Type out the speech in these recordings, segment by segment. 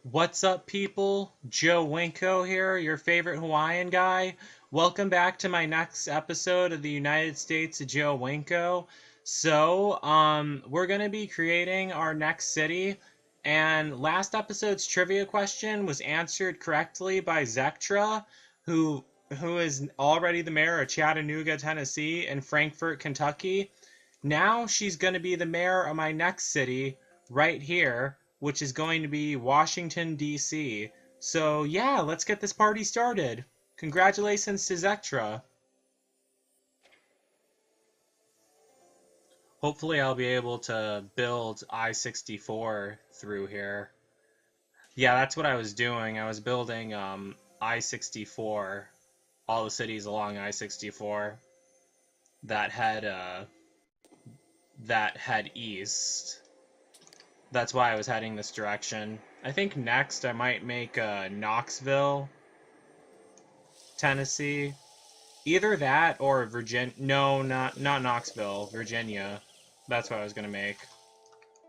What's up, people? Joe Winko here, your favorite Hawaiian guy. Welcome back to my next episode of the United States of Joe Winko. We're going to be creating our next city, and last episode's trivia question was answered correctly by Zektra, who who is already the mayor of Chattanooga, Tennessee, and Frankfort, Kentucky. Now she's going to be the mayor of my next city, right here, which is going to be Washington, D.C. So, yeah, let's get this party started. Congratulations to Zektra. Hopefully, I'll be able to build I-64 through here. Yeah, that's what I was doing. I was building I-64, all the cities along I-64 that head east. That's why I was heading this direction. I think next I might make Knoxville, Tennessee. Either that or Virginia. No, not Knoxville, Virginia. That's what I was gonna make.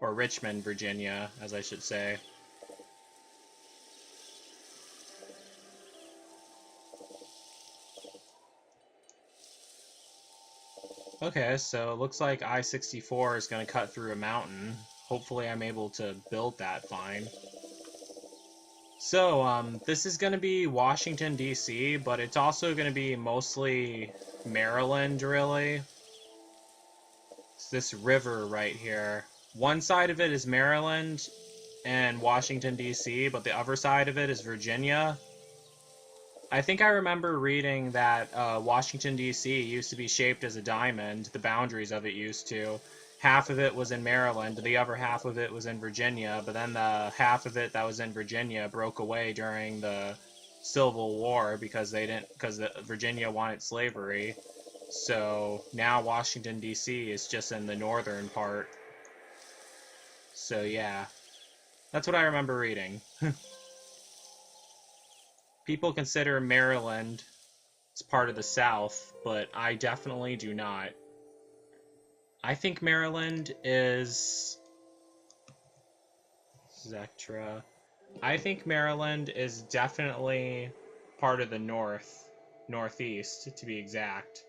Or Richmond, Virginia, as I should say. Okay, so it looks like I-64 is gonna cut through a mountain. Hopefully I'm able to build that fine. So, this is going to be Washington, D.C., but it's also going to be mostly Maryland, really. It's this river right here. One side of it is Maryland and Washington, D.C., but the other side of it is Virginia. I think I remember reading that Washington, D.C. used to be shaped as a diamond, the boundaries of it used to. Half of it was in Maryland, the other half of it was in Virginia, but then the half of it that was in Virginia broke away during the Civil War because Virginia wanted slavery. So now Washington, D.C. is just in the northern part. So yeah, that's what I remember reading. People consider Maryland as part of the South, but I definitely do not. I think Maryland is Zektra. I think Maryland is definitely part of the northeast, to be exact.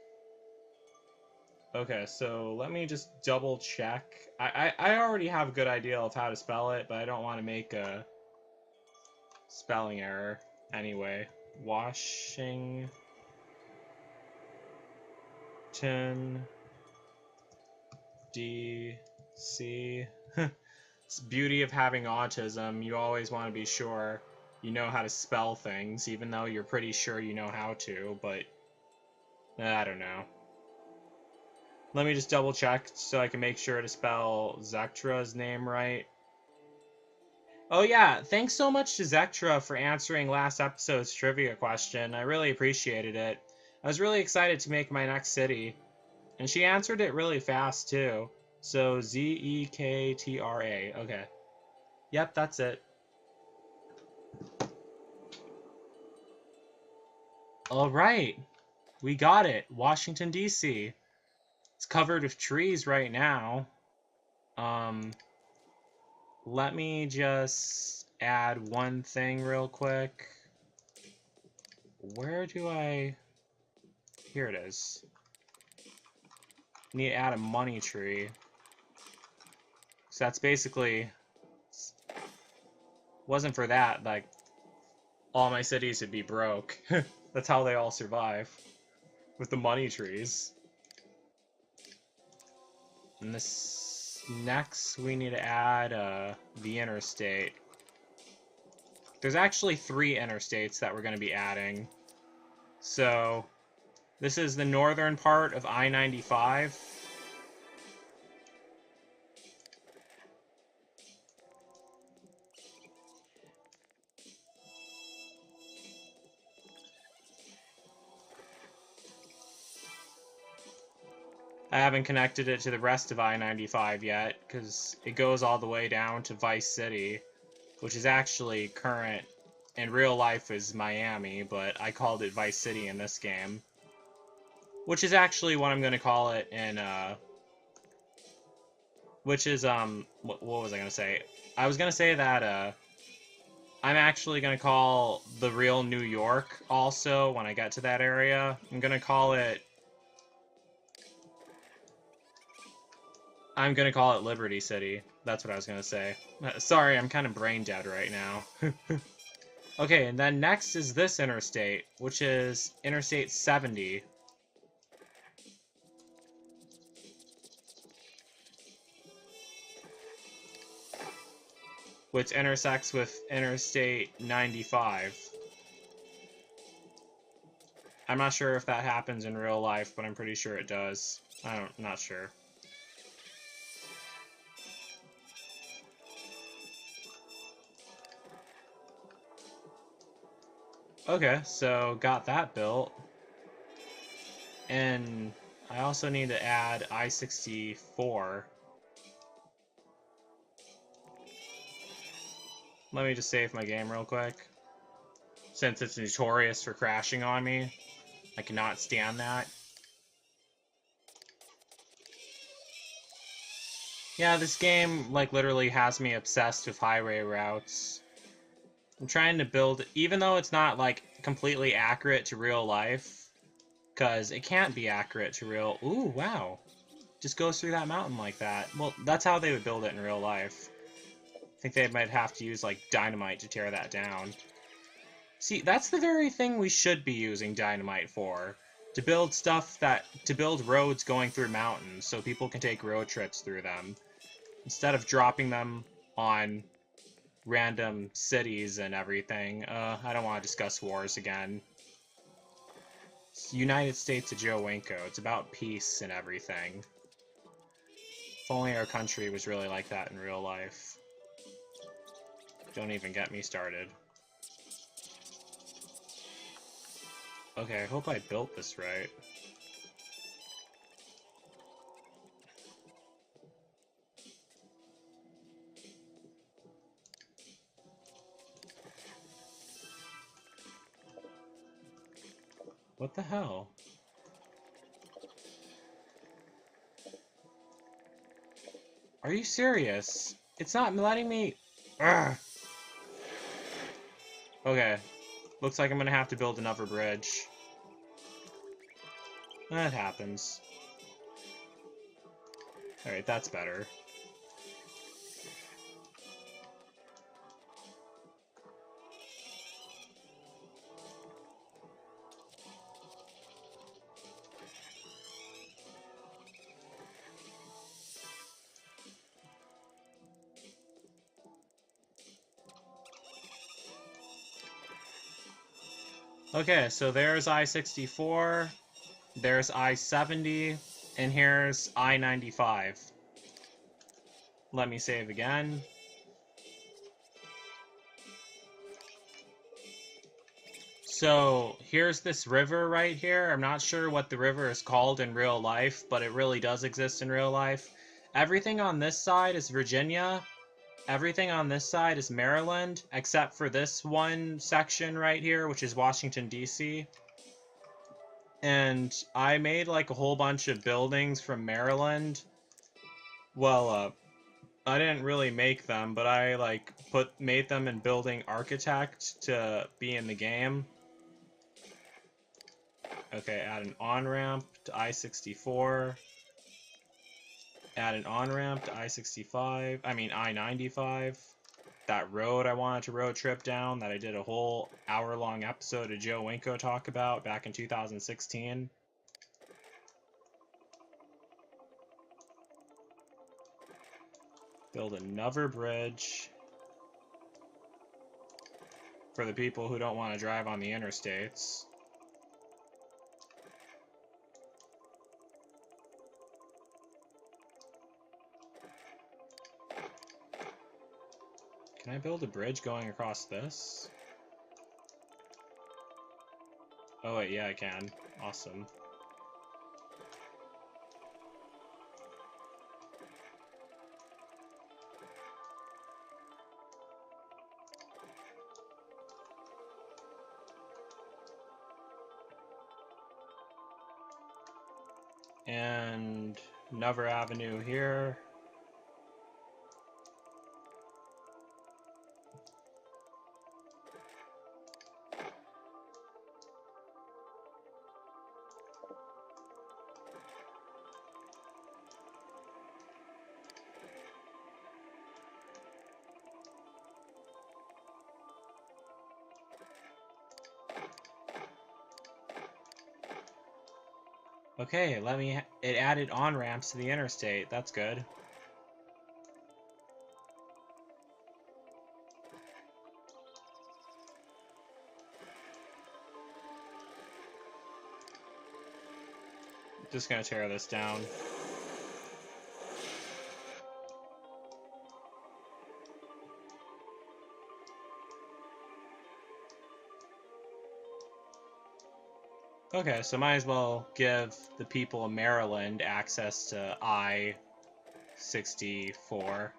Okay, so let me just double check. I already have a good idea of how to spell it, but I don't want to make a spelling error. Anyway, Washington, D.C. It's the beauty of having autism. You always want to be sure you know how to spell things, even though you're pretty sure you know how to, but I don't know. Let me just double check so I can make sure to spell Zektra's name right. Oh yeah, thanks so much to Zektra for answering last episode's trivia question. I really appreciated it. I was really excited to make my next city. And she answered it really fast, too. So, Zektra. Okay. Yep, that's it. Alright. We got it. Washington, D.C. It's covered with trees right now. Let me just add one thing real quick. Where do I... Here it is. Need to add a money tree. So that's basically... Wasn't for that, like, all my cities would be broke. That's how they all survive. With the money trees. And this next, we need to add the interstate. There's actually 3 interstates that we're going to be adding. So, this is the northern part of I-95. I haven't connected it to the rest of I-95 yet, because it goes all the way down to Vice City, which is actually current, in real life is Miami, but I called it Vice City in this game. Which is actually what I'm going to call it in, which is, what was I going to say? I was going to say that, I'm actually going to call the real New York also when I get to that area. I'm going to call it... I'm going to call it Liberty City. That's what I was going to say. Sorry, I'm kind of brain dead right now. Okay, and then next is this interstate, which is Interstate 70. Which intersects with Interstate 95. I'm not sure if that happens in real life, but I'm pretty sure it does. I'm not sure. Okay, so got that built. And I also need to add I-64. Let me just save my game real quick. Since it's notorious for crashing on me, I cannot stand that. Yeah, this game, like, literally has me obsessed with highway routes. I'm trying to build, even though it's not, like, completely accurate to real life, because it can't be accurate to real... Ooh, wow. Just goes through that mountain like that. Well, that's how they would build it in real life. I think they might have to use, like, dynamite to tear that down. See, that's the very thing we should be using dynamite for. To build stuff that... to build roads going through mountains so people can take road trips through them. Instead of dropping them on random cities and everything. I don't want to discuss wars again. It's United States of Joe Winko. It's about peace and everything. If only our country was really like that in real life. Don't even get me started. Okay, I hope I built this right. What the hell? Are you serious? It's not letting me... Urgh. Okay. Looks like I'm gonna have to build another bridge. That happens. Alright, that's better. Okay, so there's I-64, there's I-70, and here's I-95. Let me save again. So here's this river right here. I'm not sure what the river is called in real life, but it really does exist in real life. Everything on this side is Virginia. Everything on this side is Maryland, except for this one section right here, which is Washington, D.C. And I made, like, a whole bunch of buildings from Maryland. Well, I didn't really make them, but I, like, made them in Building Architect to be in the game. Okay, add an on-ramp to I-64. Add an on-ramp to I-65. I mean, I-95. That road I wanted to road trip down that I did a whole hour-long episode of Joe Winko talk about back in 2016. Build another bridge for the people who don't want to drive on the interstates. Can I build a bridge going across this? Oh wait, yeah I can. Awesome. And another avenue here. Okay, it added on-ramps to the interstate. That's good. Just gonna tear this down. Okay, so might as well give the people of Maryland access to I-64.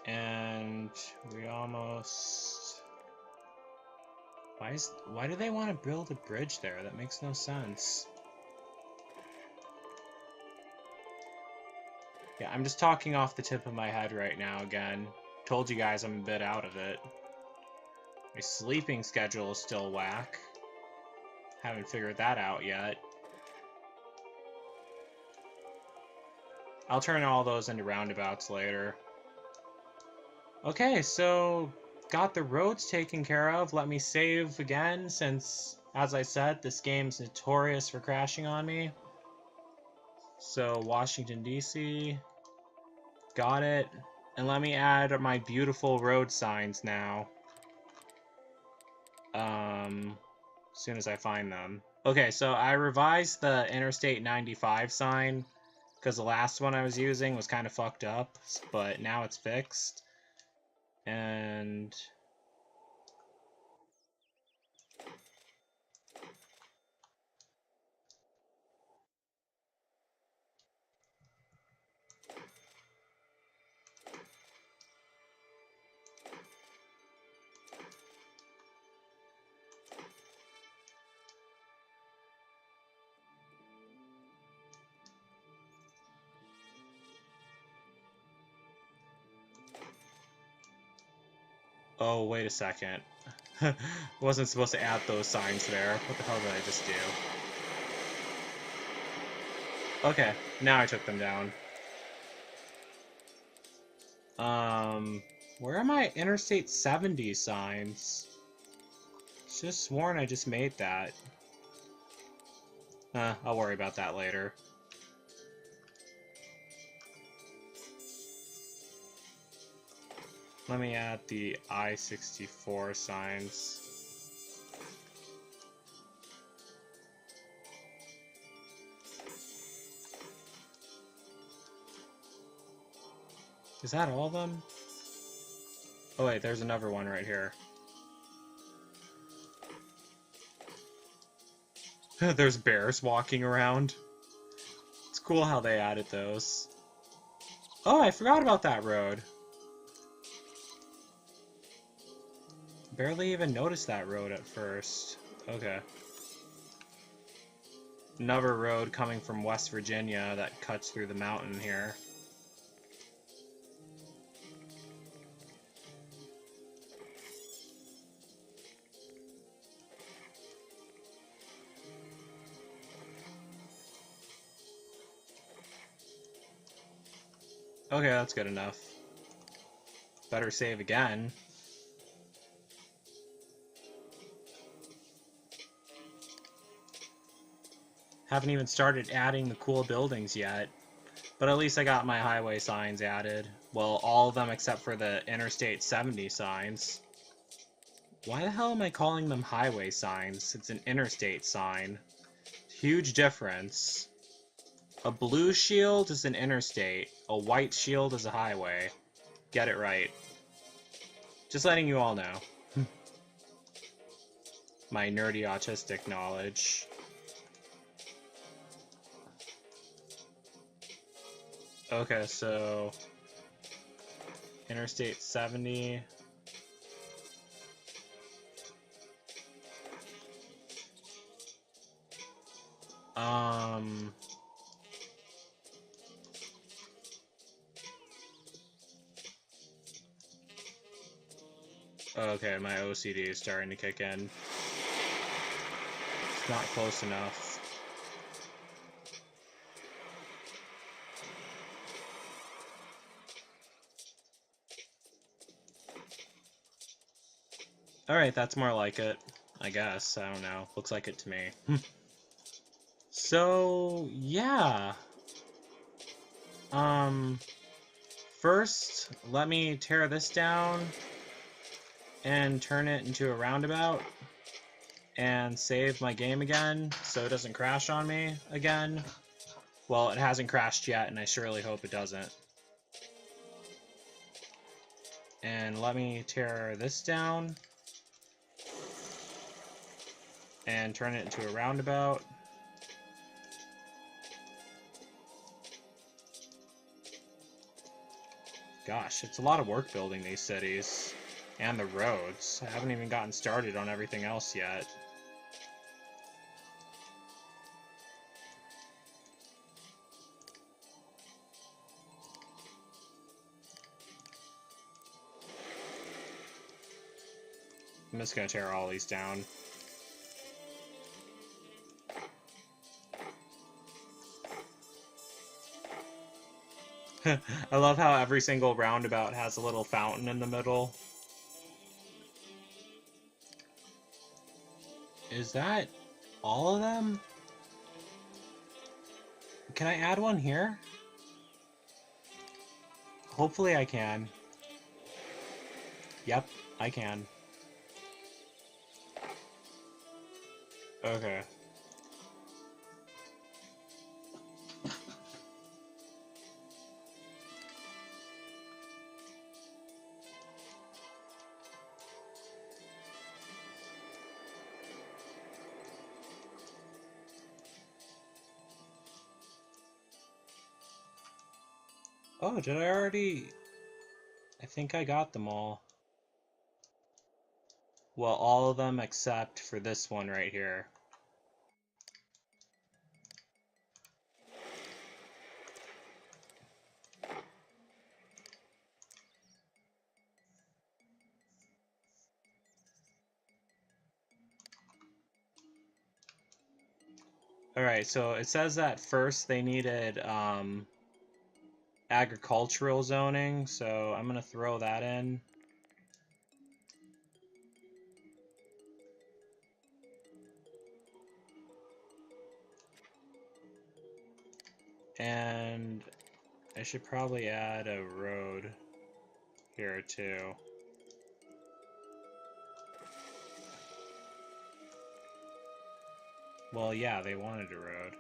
And we almost... Why do they want to build a bridge there? That makes no sense. Yeah, I'm just talking off the tip of my head right now again. Told you guys I'm a bit out of it. My sleeping schedule is still whack. Haven't figured that out yet. I'll turn all those into roundabouts later. Okay, so got the roads taken care of. Let me save again, since, as I said, this game's notorious for crashing on me. So, Washington, D.C. Got it. And let me add my beautiful road signs now. As soon as I find them. Okay, so I revised the Interstate 95 sign, because the last one I was using was kind of fucked up, but now it's fixed. And... oh, wait a second. Wasn't supposed to add those signs there. What the hell did I just do? Okay, now I took them down. Where are my Interstate 70 signs? Just sworn I just made that. I'll worry about that later. Let me add the I-64 signs. Is that all of them? Oh wait, there's another one right here. There's bears walking around. It's cool how they added those. Oh, I forgot about that road. Barely even noticed that road at first. Okay. Another road coming from West Virginia that cuts through the mountain here. Okay, that's good enough. Better save again. Haven't even started adding the cool buildings yet. But at least I got my highway signs added. Well, all of them except for the Interstate 70 signs. Why the hell am I calling them highway signs? It's an interstate sign. Huge difference. A blue shield is an interstate. A white shield is a highway. Get it right. Just letting you all know. My nerdy autistic knowledge. Okay, so... Interstate 70... Um... Okay, my OCD is starting to kick in. It's not close enough. Alright, that's more like it. I guess. I don't know. Looks like it to me. So, yeah. First, let me tear this down and turn it into a roundabout and save my game again so it doesn't crash on me again. Well, it hasn't crashed yet, and I surely hope it doesn't. And let me tear this down and turn it into a roundabout. Gosh, it's a lot of work building these cities. And the roads. I haven't even gotten started on everything else yet. I'm just gonna tear all these down. I love how every single roundabout has a little fountain in the middle. Is that all of them? Can I add one here? Hopefully I can. Yep, I can. Okay. Oh, did I already... I think I got them all. Well, all of them except for this one right here. Alright, so it says that first they needed agricultural zoning, so I'm going to throw that in. And I should probably add a road here too. Well, yeah, they wanted a road.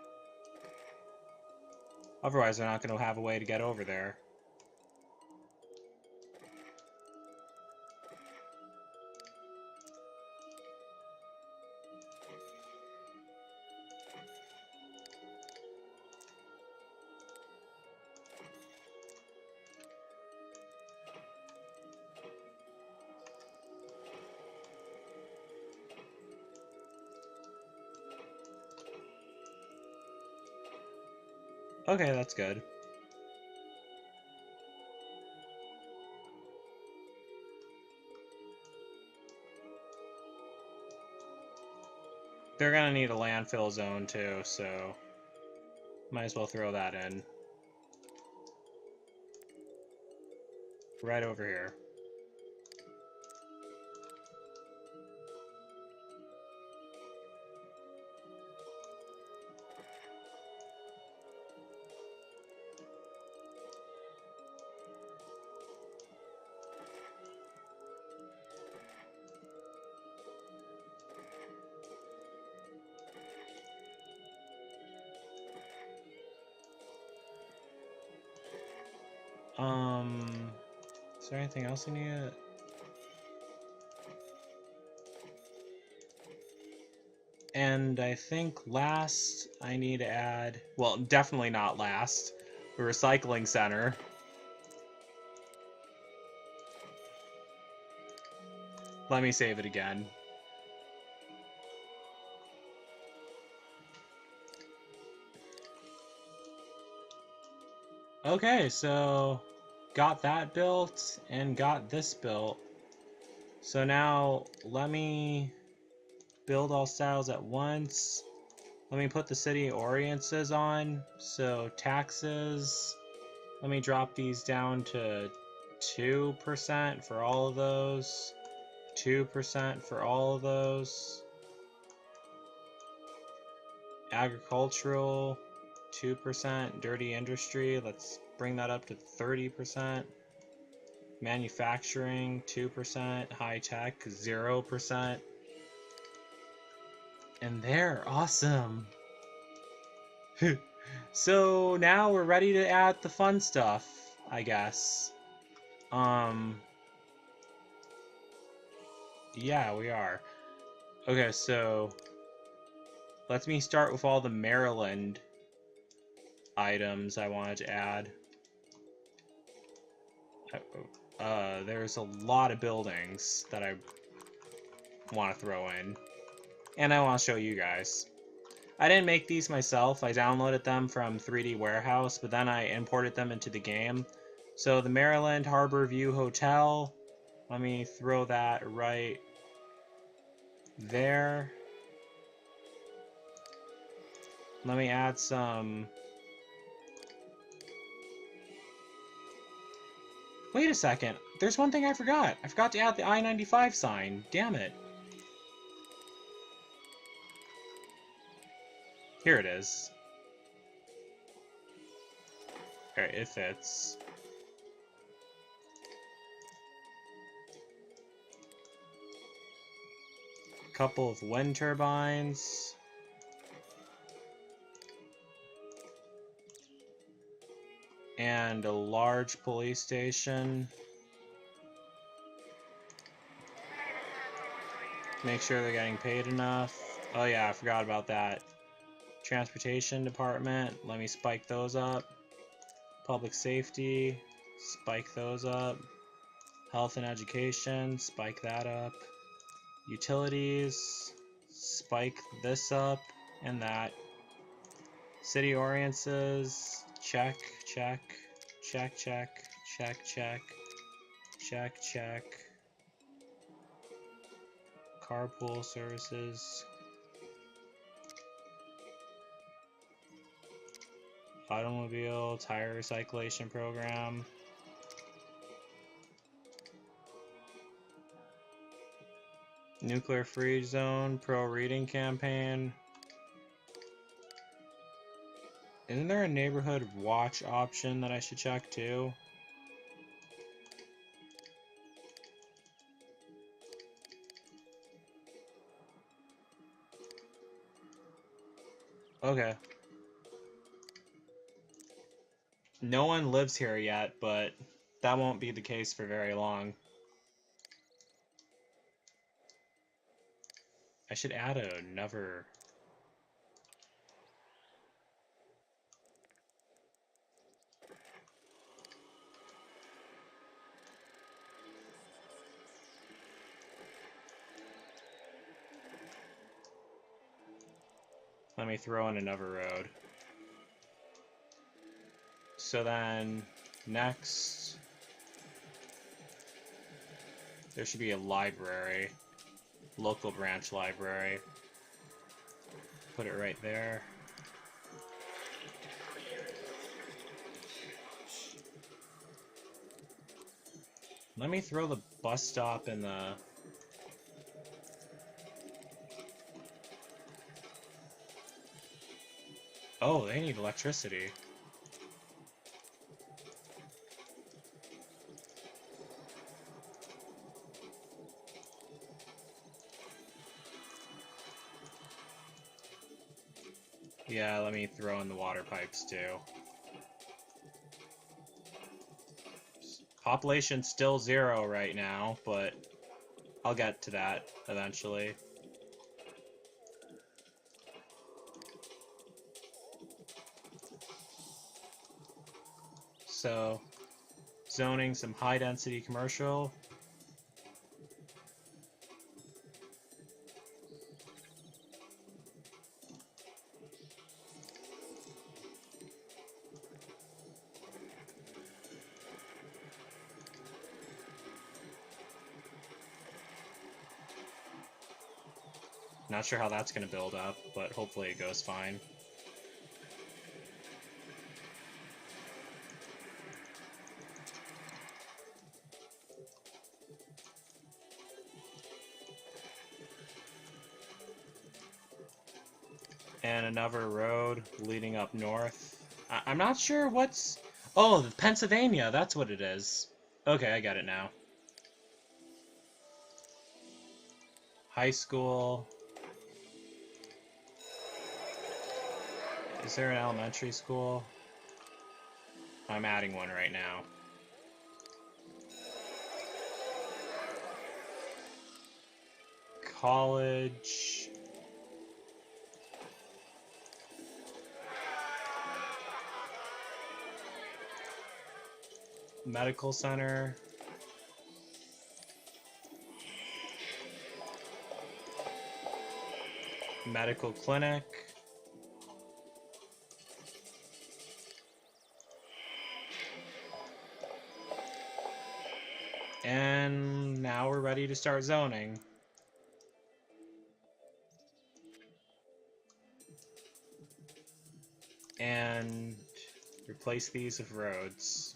Otherwise, they're not going to have a way to get over there. Okay, that's good. They're gonna need a landfill zone too, so might as well throw that in. Right over here. Is there anything else I need? And I think last I need to add, well, definitely not last, the recycling center. Let me save it again. Okay, so got that built and got this built. So now let me build all styles at once. Let me put the city ordinances on. So taxes, let me drop these down to 2% for all of those. 2% for all of those. Agricultural, 2%. Dirty industry, let's bring that up to 30%. Manufacturing, 2%. High tech, 0%. And they're awesome. So now we're ready to add the fun stuff, I guess. Yeah, we are. Okay, so let me start with all the Maryland items I wanted to add. There's a lot of buildings that I want to throw in, and I want to show you guys. I didn't make these myself. I downloaded them from 3D Warehouse, but then I imported them into the game. So the Maryland Harbor View Hotel, let me throw that right there. Let me add some... Wait a second. There's one thing I forgot. I forgot to add the I-95 sign. Damn it. Here it is. Alright, it fits. A couple of wind turbines. And a large police station. Make sure they're getting paid enough. Oh yeah, I forgot about that. Transportation department, let me spike those up. Public safety, spike those up. Health and education, spike that up. Utilities, spike this up and that. City ordinances, check, check, check, check, check, check, check, check. Carpool services. Automobile, tire recyclation program. Nuclear free zone, pro reading campaign. Isn't there a neighborhood watch option that I should check too? Okay. No one lives here yet, but that won't be the case for very long. I should add another... Let me throw in another road. So then, next, there should be a library, local branch library. Put it right there. Let me throw the bus stop in the... Oh, they need electricity. Yeah, let me throw in the water pipes too. Population's still 0 right now, but I'll get to that eventually. So, zoning some high-density commercial. Not sure how that's going to build up, but hopefully it goes fine. And another road leading up north. I'm not sure what's... Oh, Pennsylvania, that's what it is. Okay, I got it now. High school. Is there an elementary school? I'm adding one right now. College. Medical center. Medical clinic. And now we're ready to start zoning. And replace these with roads.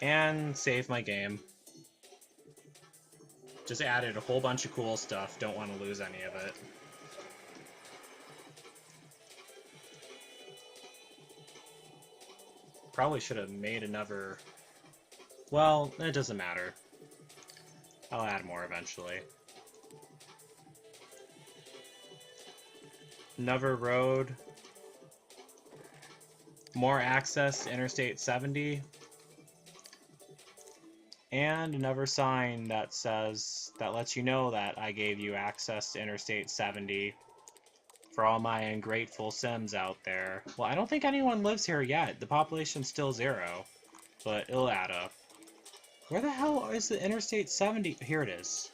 And save my game. Just added a whole bunch of cool stuff. Don't want to lose any of it. Probably should have made another... Well, it doesn't matter. I'll add more eventually. Another road. More access to Interstate 70. And another sign that says, that lets you know that I gave you access to Interstate 70 for all my ungrateful Sims out there. Well, I don't think anyone lives here yet. The population's still 0, but it'll add up. Where the hell is the Interstate 70? Here it is.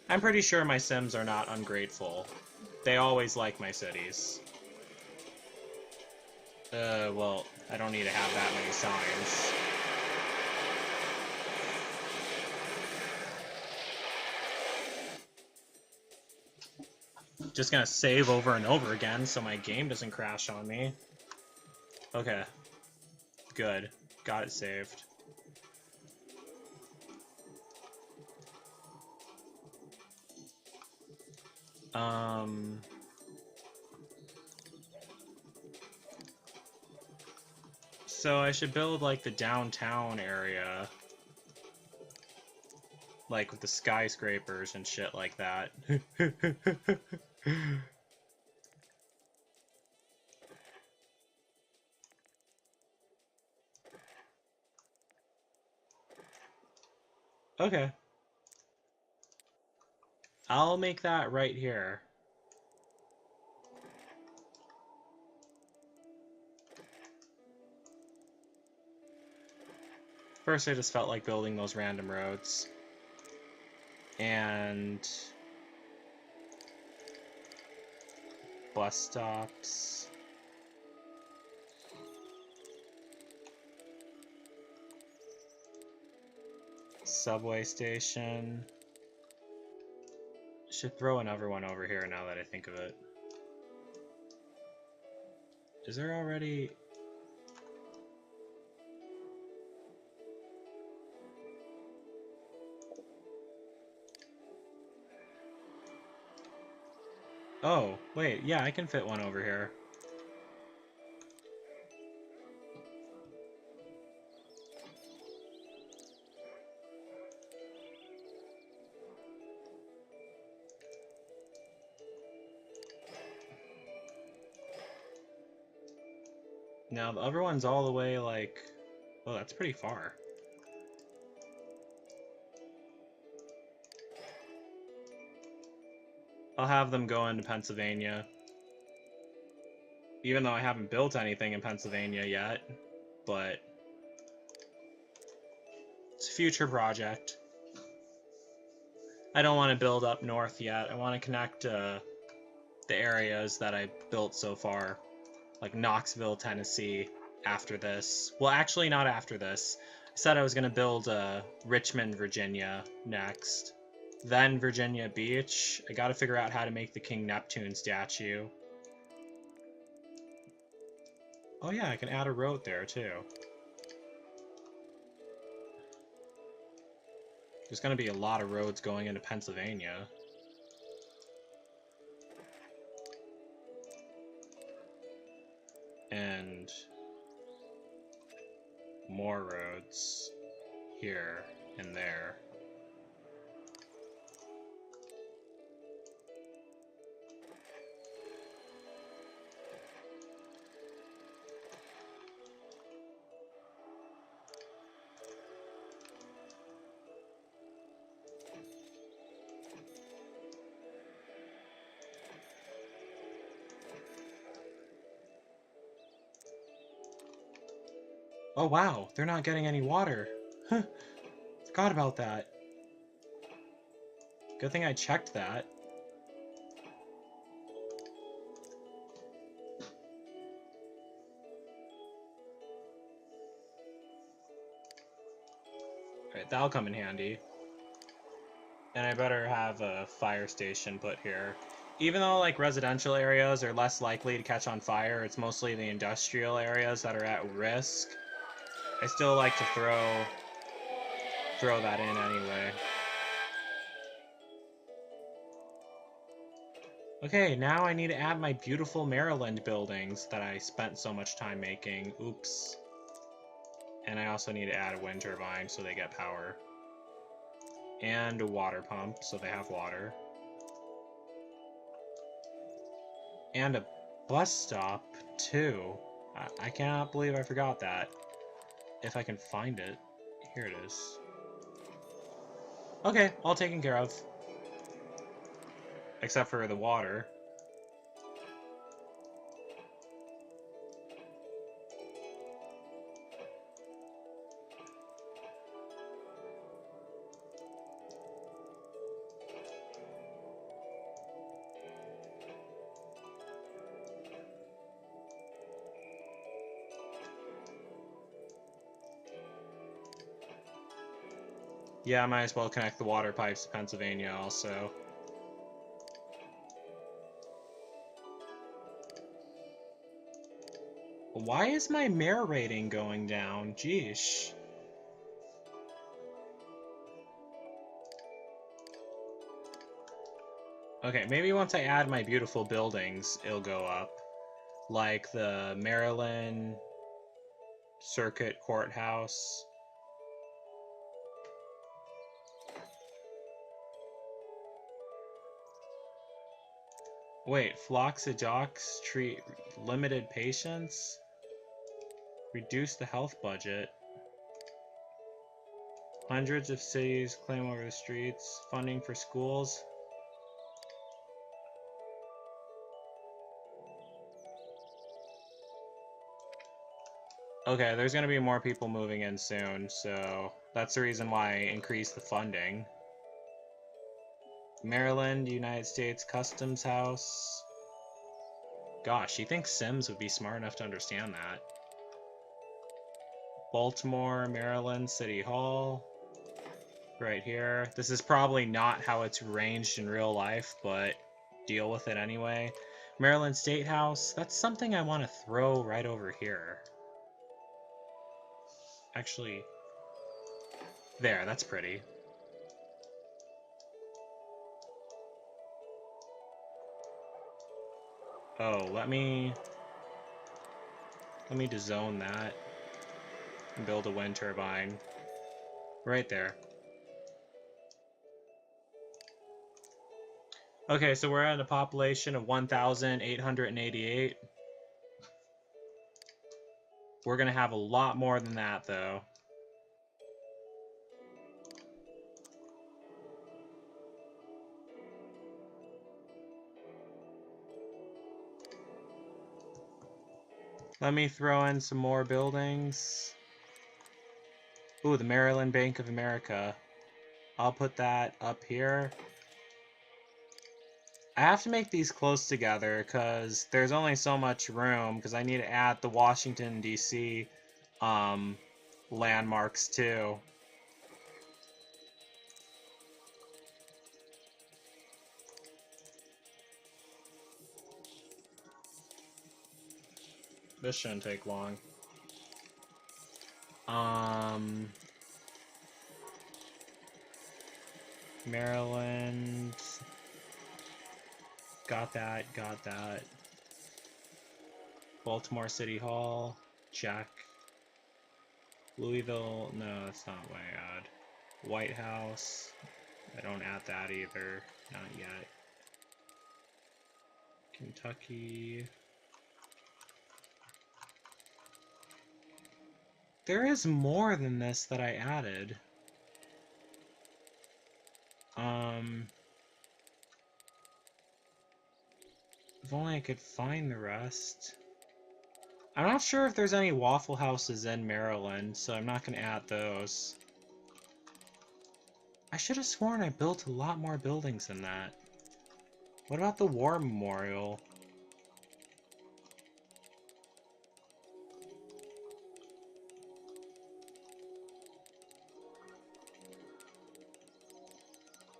I'm pretty sure my Sims are not ungrateful. They always like my cities. Well, I don't need to have that many signs. Just gonna save over and over again so my game doesn't crash on me. Okay. Good. Got it saved. So I should build, like, the downtown area. Like, with the skyscrapers and shit like that. Okay. I'll make that right here. First, I just felt like building those random roads. And... bus stops. Subway station. Should throw another one over here now that I think of it. Is there already... Oh, wait, yeah, I can fit one over here. Now, the other one's all the way, like... Oh, that's pretty far. I'll have them go into Pennsylvania. Even though I haven't built anything in Pennsylvania yet, but... it's a future project. I don't want to build up north yet. I want to connect, the the areas that I built so far. Like Knoxville, Tennessee, after this. Well, actually not after this. I said I was going to build Richmond, Virginia next. Then Virginia Beach. I got to figure out how to make the King Neptune statue. Oh yeah, I can add a road there too. There's going to be a lot of roads going into Pennsylvania. And more roads here and there. Oh wow, they're not getting any water. Huh. Forgot about that. Good thing I checked that. Alright, that'll come in handy. And I better have a fire station put here. Even though like residential areas are less likely to catch on fire, it's mostly the industrial areas that are at risk. I still like to throw that in anyway. Okay, now I need to add my beautiful Maryland buildings that I spent so much time making. Oops. And I also need to add a wind turbine so they get power. And a water pump so they have water. And a bus stop, too. I cannot believe I forgot that. If I can find it. Here it is. Okay, all taken care of. Except for the water. Yeah, I might as well connect the water pipes to Pennsylvania also. Why is my mayor rating going down? Jeesh. Okay, maybe once I add my beautiful buildings, it'll go up. Like the Maryland Circuit Courthouse. Wait, flocks of docs treat limited patients? Reduce the health budget. Hundreds of cities claim over the streets. Funding for schools. Okay, there's gonna be more people moving in soon, so that's the reason why I increased the funding. Maryland, United States Customs House. Gosh, you think Sims would be smart enough to understand that? Baltimore, Maryland, City Hall. Right here. This is probably not how it's arranged in real life, but deal with it anyway. Maryland State House. That's something I want to throw right over here. Actually, there, that's pretty. Oh, let me dezone that and build a wind turbine right there. Okay, so we're at a population of 1,888. We're gonna have a lot more than that, though. Let me throw in some more buildings. Ooh, the Maryland Bank of America. I'll put that up here. I have to make these close together because there's only so much room, because I need to add the Washington, D.C. Landmarks too. This shouldn't take long. Maryland. Got that, got that. Baltimore City Hall. Check. Louisville. No, that's not what I add. White House. I don't add that either. Not yet. Kentucky. There is more than this that I added. If only I could find the rest. I'm not sure if there's any Waffle Houses in Maryland, so I'm not going to add those. I should have sworn I built a lot more buildings than that. What about the War Memorial?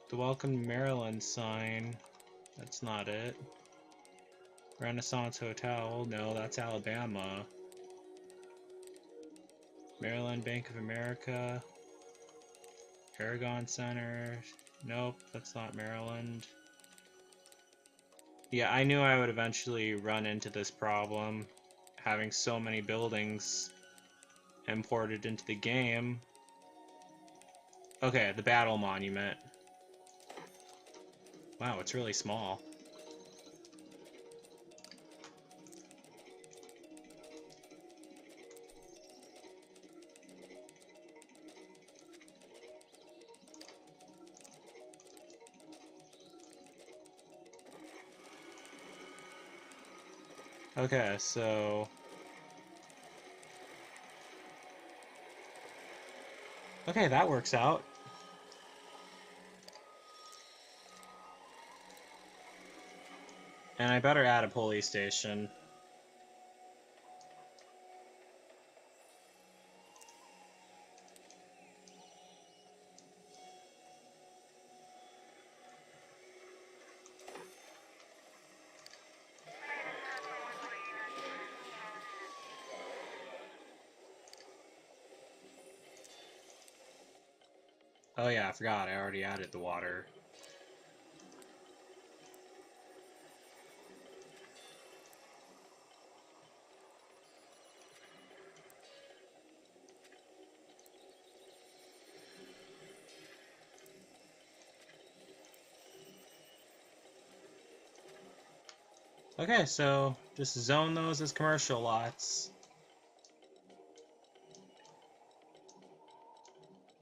The Welcome to Maryland sign. That's not it. Renaissance Hotel. No, that's Alabama. Maryland Bank of America. Paragon Center. Nope, that's not Maryland. Yeah, I knew I would eventually run into this problem, having so many buildings imported into the game. Okay, the Battle Monument. Wow, it's really small. Okay, so... Okay, that works out. And I better add a police station. Oh yeah, I forgot, I already added the water. Okay, so just zone those as commercial lots.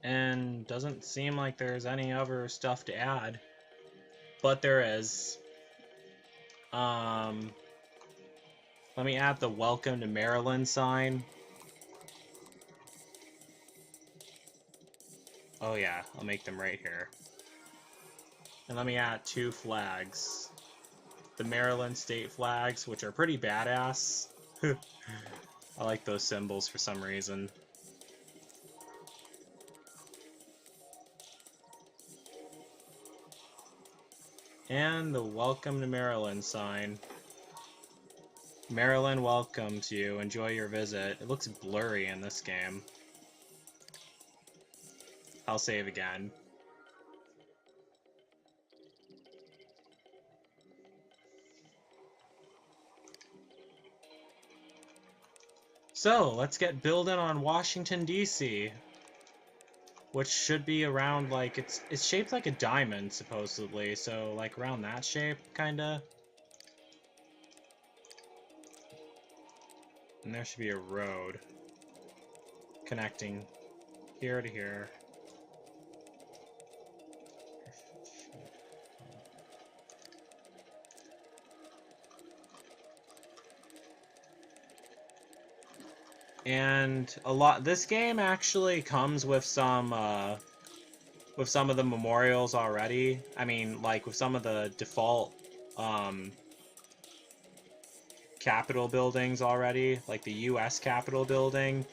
And doesn't seem like there's any other stuff to add. But there is. Let me add the Welcome to Maryland sign. Oh yeah, I'll make them right here. And let me add 2 flags. The Maryland state flags, which are pretty badass. I like those symbols for some reason. And the Welcome to Maryland sign. Maryland welcomes you. Enjoy your visit. It looks blurry in this game. I'll save again. So, let's get building on Washington, D.C. Which should be around, like, it's shaped like a diamond, supposedly, so, like, around that shape, kinda. And there should be a road connecting here to here. And this game actually comes with some of the memorials already. I mean, like with some of the default Capitol buildings already, like the U.S. Capitol building.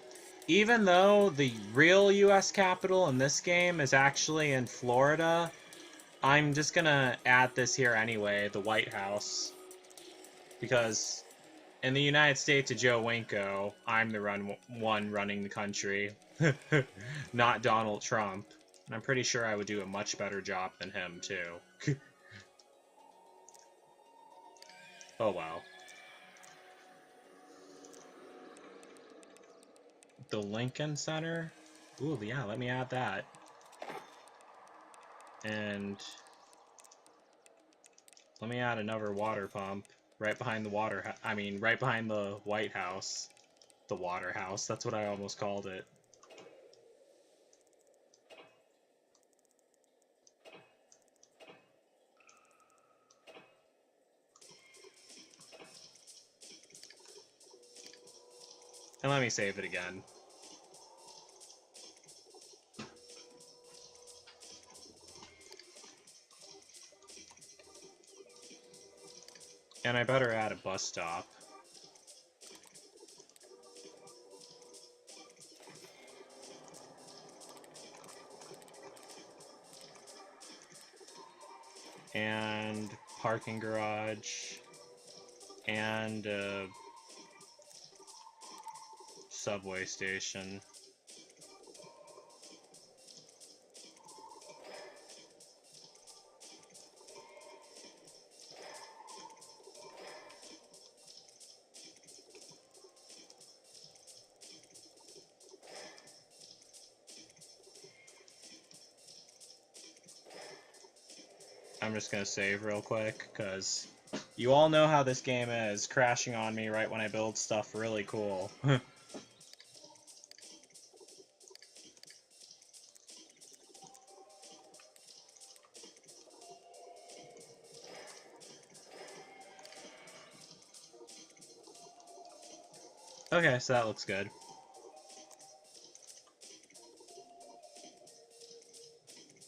Even though the real U.S. Capitol in this game is actually in Florida, I'm just gonna add this here anyway, the White House. Because in the United States of Joe Winko, I'm the one running the country, not Donald Trump. And I'm pretty sure I would do a much better job than him, too. Oh well. The Lincoln Center? Ooh, yeah, let me add that. And let me add another water pump right behind the right behind the White House. The water house, that's what I almost called it. And let me save it again. And I better add a bus stop. And parking garage. And a subway station. I'm just gonna save real quick, because you all know how this game is, crashing on me right when I build stuff really cool. Okay, so that looks good.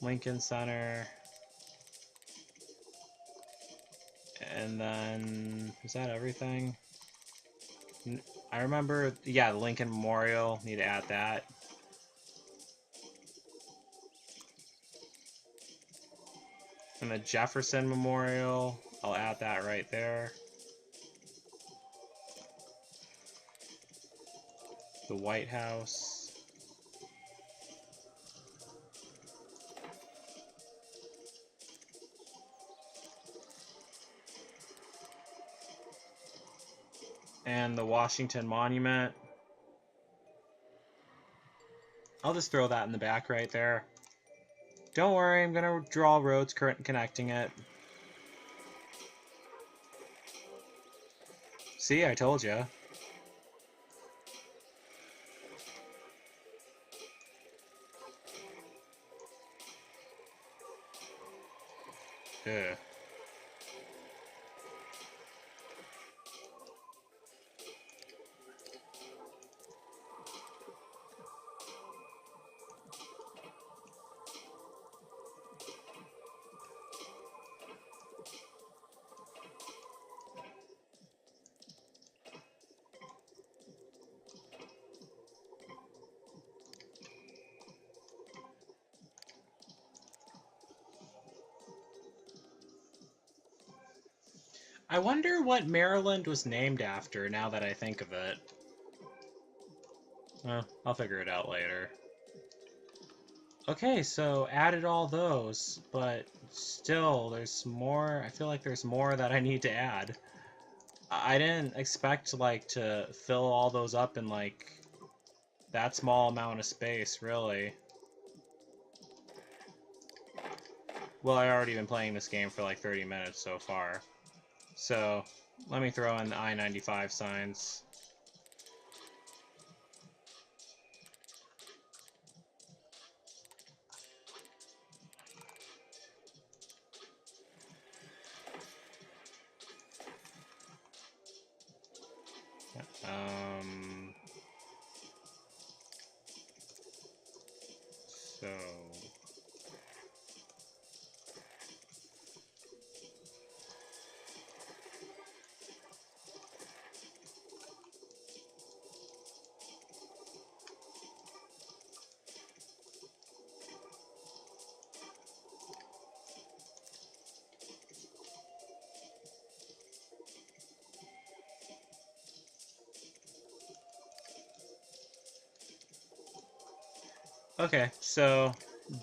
Lincoln Center. And then, is that everything? I remember, yeah, the Lincoln Memorial, need to add that. And the Jefferson Memorial, I'll add that right there. The White House. And the Washington Monument. I'll just throw that in the back right there. Don't worry, I'm gonna draw roads connecting it. See, I told you. Ugh. I wonder what Maryland was named after, now that I think of it. I'll figure it out later. Okay, so added all those, but still, there's more. I feel like there's more that I need to add. I didn't expect, like, to fill all those up in, like, that small amount of space, really. Well, I've already been playing this game for, like, 30 minutes so far. So, let me throw in the I-95 signs. So... Okay, so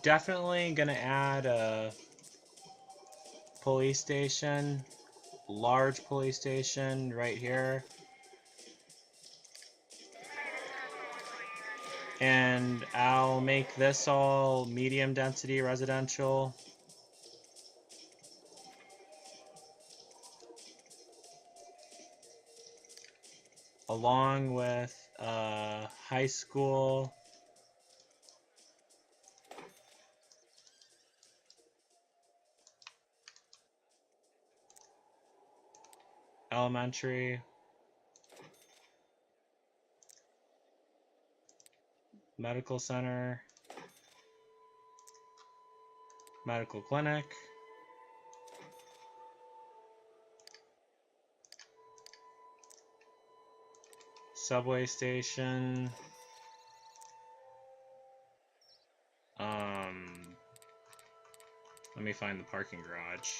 definitely gonna add a police station, large police station right here. And I'll make this all medium density residential. Along with high school, elementary, medical center, medical clinic, subway station, let me find the parking garage.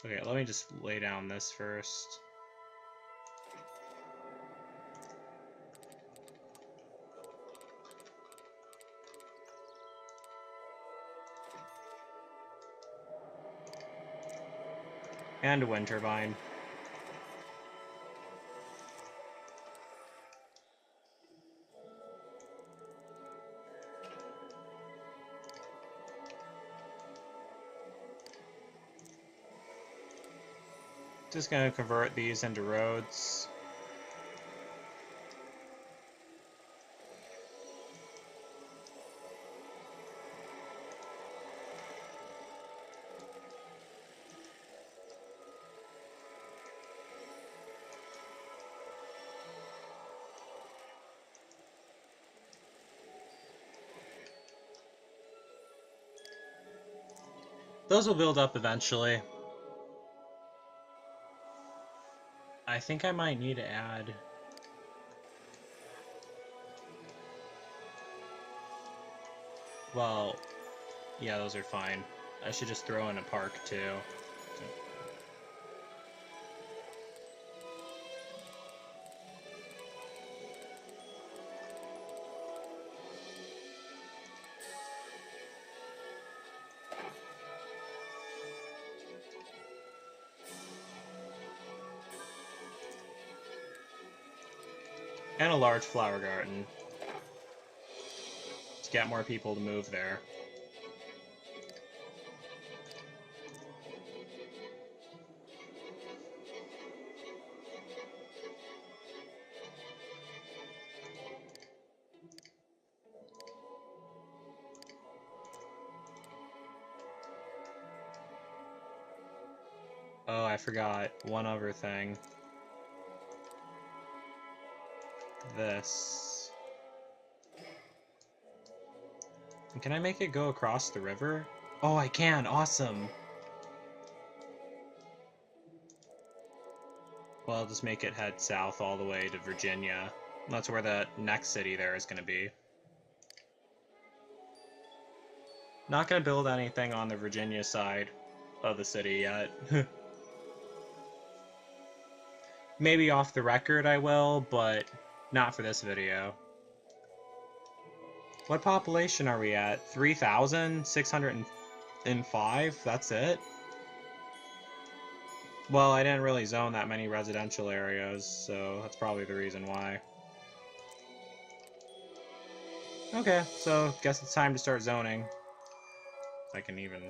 Okay, let me just lay down this first. And a wind turbine. Just gonna convert these into roads. Those will build up eventually. I think I might need to add... Well, yeah, those are fine. I should just throw in a park too. And a large flower garden. To get more people to move there. Oh, I forgot one other thing. This. Can I make it go across the river? Oh, I can! Awesome! Well, I'll just make it head south all the way to Virginia. That's where the next city there is going to be. Not going to build anything on the Virginia side of the city yet. Maybe off the record I will, but not for this video. What population are we at? 3,605? That's it? Well, I didn't really zone that many residential areas, so that's probably the reason why. Okay, so guess it's time to start zoning. If I can even...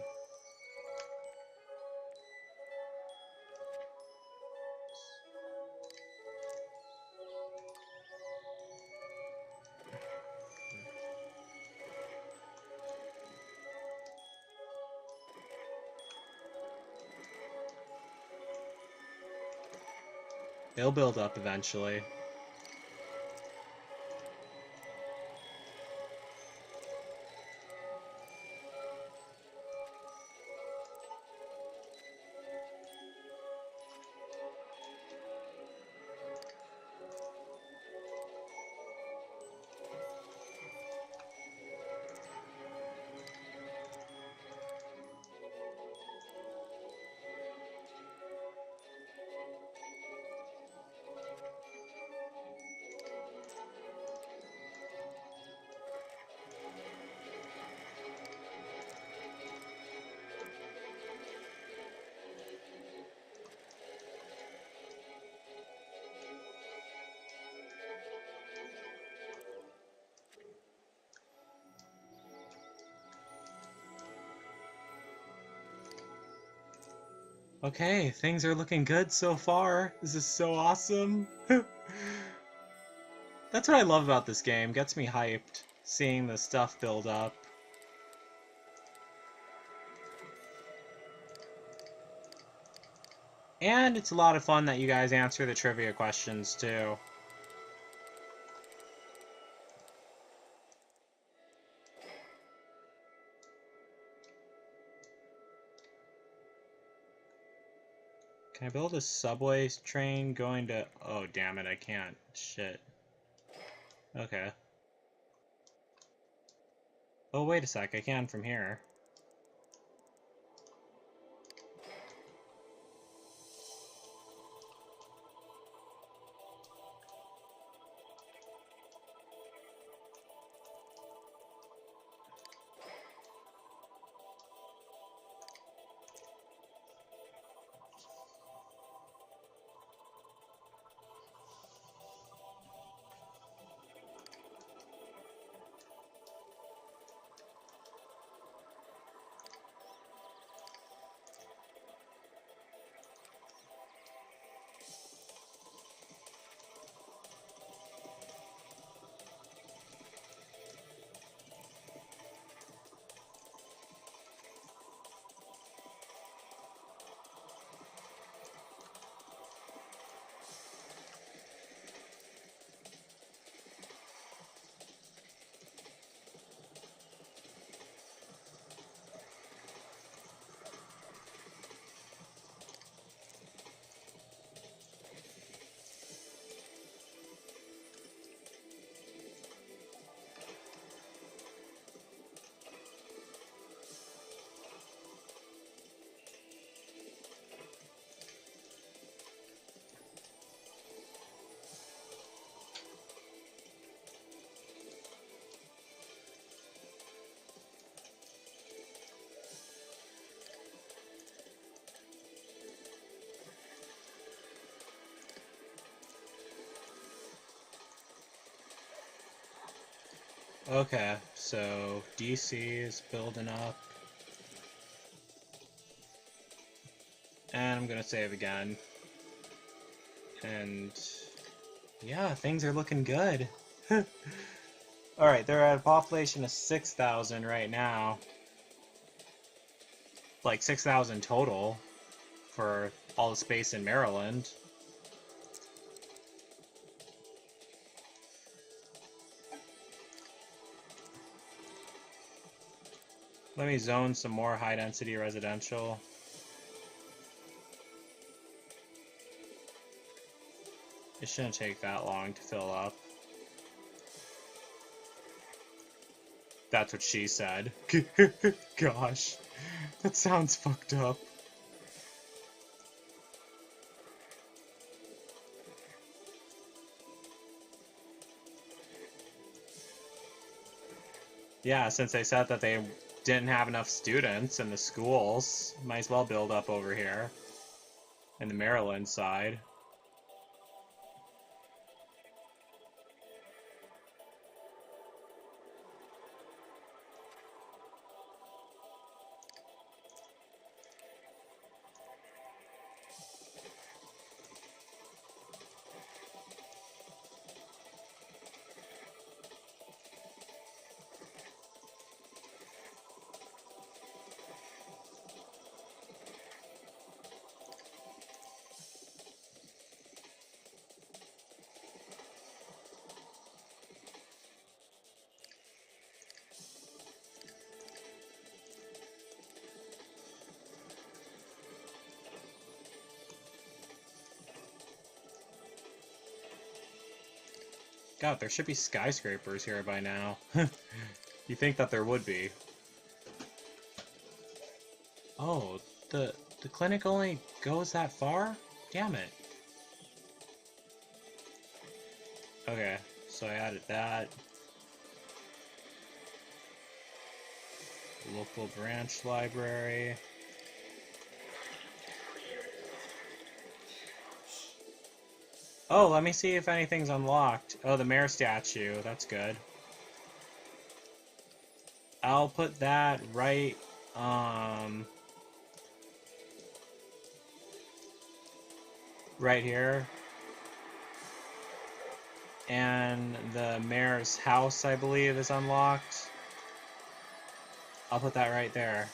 It'll build up eventually. Okay, things are looking good so far. This is so awesome. That's what I love about this game. Gets me hyped, seeing the stuff build up. And it's a lot of fun that you guys answer the trivia questions, too. Can I build a subway train going to... Oh, damn it, I can't. Shit. Okay. Oh, wait a sec, I can from here. Okay, so DC is building up. And I'm gonna save again. And yeah, things are looking good. Alright, they're at a population of 6,000 right now. Like 6,000 total for all the space in Maryland. Let me zone some more high-density residential. It shouldn't take that long to fill up. That's what she said. Gosh, that sounds fucked up. Yeah, since they said that they didn't have enough students in the schools, might as well build up over here in the Maryland side. God, there should be skyscrapers here by now. You think that there would be. Oh, the clinic only goes that far? Damn it. Okay, so I added that. Local branch library. Oh, let me see if anything's unlocked. Oh, the mayor statue. That's good. I'll put that right, right here. And the mayor's house, I believe, is unlocked. I'll put that right there.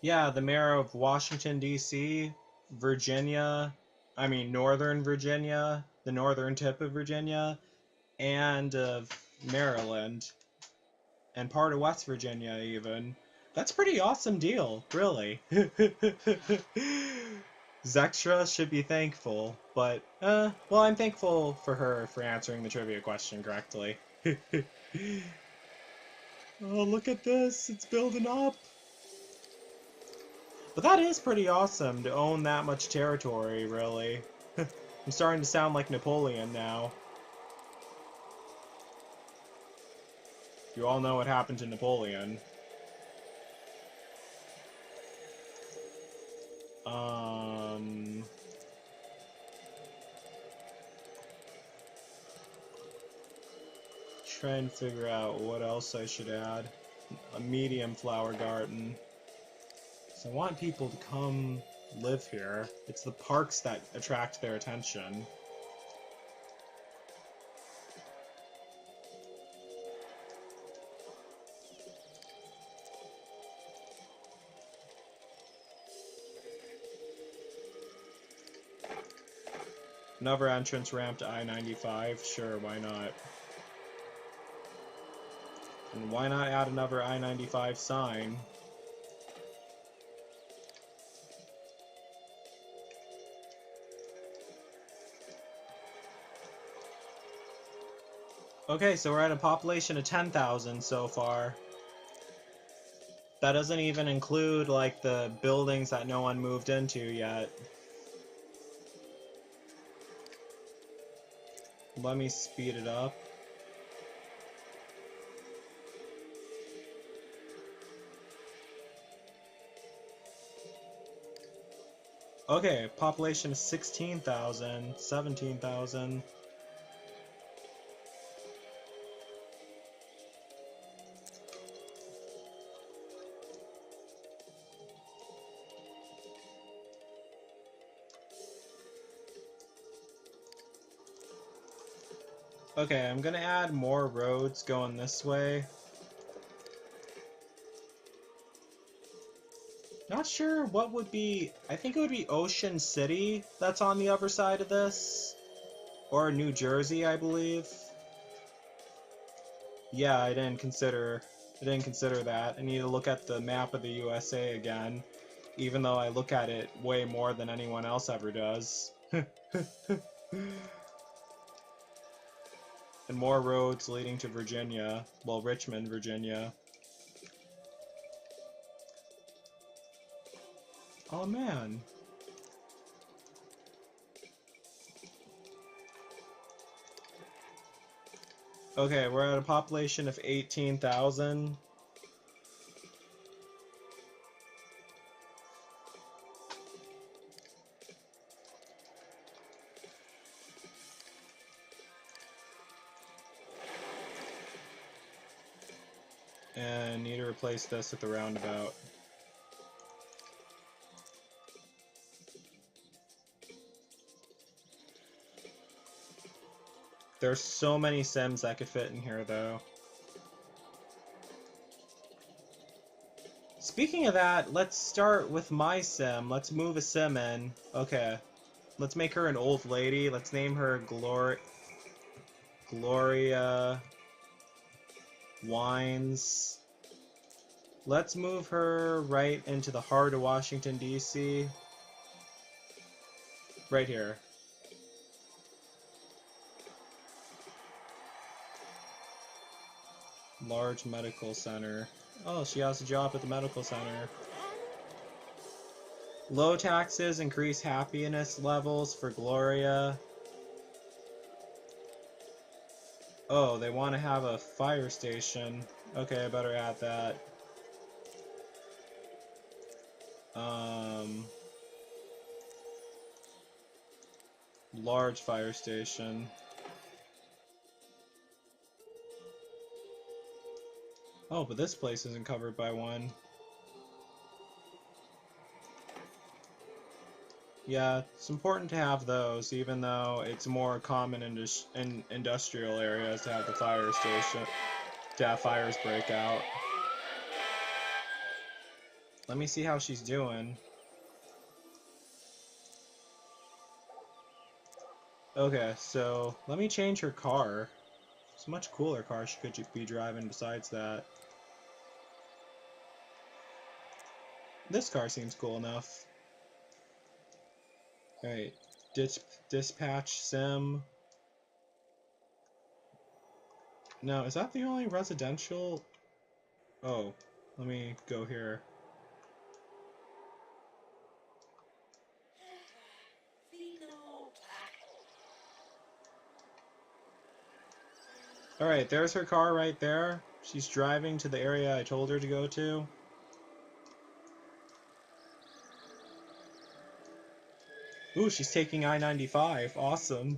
Yeah, the mayor of Washington, D.C., Virginia, Northern Virginia, the northern tip of Virginia, and of Maryland, and part of West Virginia, even. That's a pretty awesome deal, really. Zextra should be thankful, but, well, I'm thankful for her for answering the trivia question correctly. Oh, look at this, it's building up! But that is pretty awesome to own that much territory, really. I'm starting to sound like Napoleon now. You all know what happened to Napoleon. Try and figure out what else I should add. A medium flower garden. So I want people to come live here. It's the parks that attract their attention. Another entrance ramp to I-95? Sure, why not? And why not add another I-95 sign? Okay, so we're at a population of 10,000 so far. That doesn't even include, like, the buildings that no one moved into yet. Let me speed it up. Okay, population of 16,000, 17,000. Okay, I'm gonna add more roads going this way. Not sure what would be... I think it would be Ocean City that's on the other side of this. Or New Jersey, I believe. Yeah, I didn't consider that. I need to look at the map of the USA again, even though I look at it way more than anyone else ever does. And more roads leading to Virginia. Well, Richmond, Virginia. Oh man. Okay, we're at a population of 18,000. And need to replace this with the roundabout. There's so many Sims that could fit in here, though. Speaking of that, let's start with my Sim. Let's move a Sim in. Okay. Let's make her an old lady. Let's name her Gloria Wines. Let's move her right into the heart of Washington, D.C. Right here. Large medical center. Oh, she has a job at the medical center. Low taxes increase happiness levels for Gloria. Oh, they want to have a fire station. Okay, I better add that. Large fire station. Oh, but this place isn't covered by one. Yeah, it's important to have those, even though it's more common in industrial areas to have the fire station, to have fires break out. Let me see how she's doing. Okay, so let me change her car. It's a much cooler car she could be driving besides that. This car seems cool enough. Alright, dispatch sim. No, is that the only residential? Oh, let me go here. Alright, there's her car right there. She's driving to the area I told her to go to. Ooh, she's taking I-95. Awesome.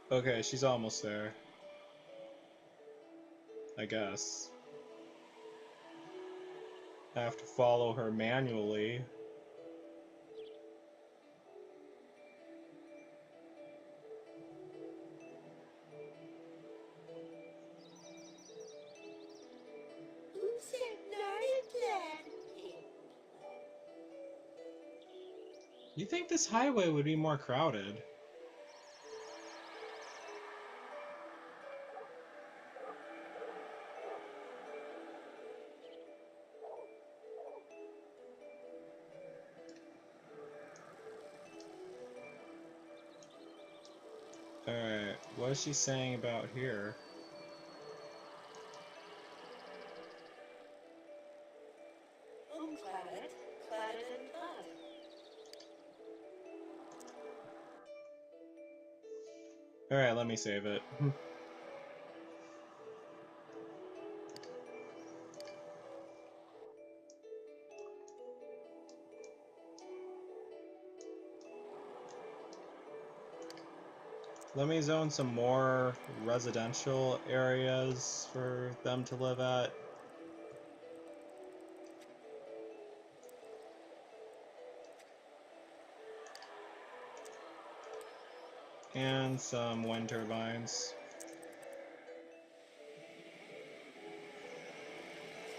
Okay, she's almost there. I guess. I have to follow her manually. You think this highway would be more crowded? Alright, what is she saying about here? Alright, let me save it. Let me zone some more residential areas for them to live at. And some wind turbines.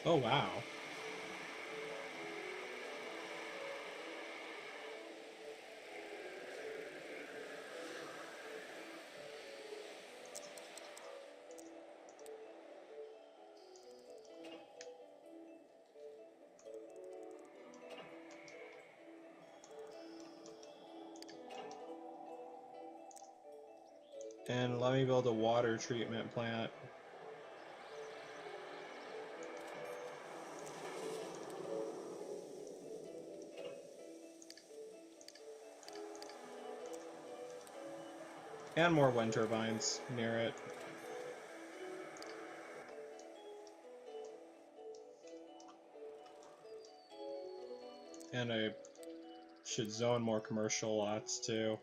Oh wow. And let me build a water treatment plant. And more wind turbines near it. And I should zone more commercial lots too.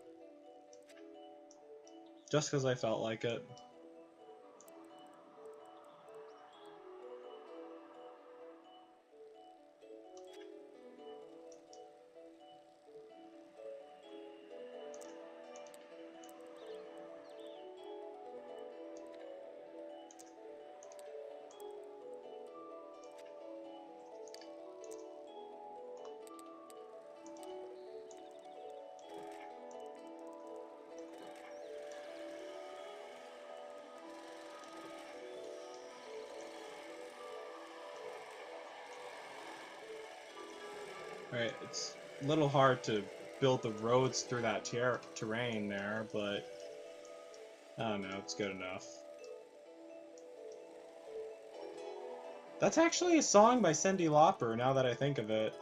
Just because I felt like it. Right, it's a little hard to build the roads through that terrain there, but I don't know, it's good enough. That's actually a song by Cyndi Lauper, now that I think of it.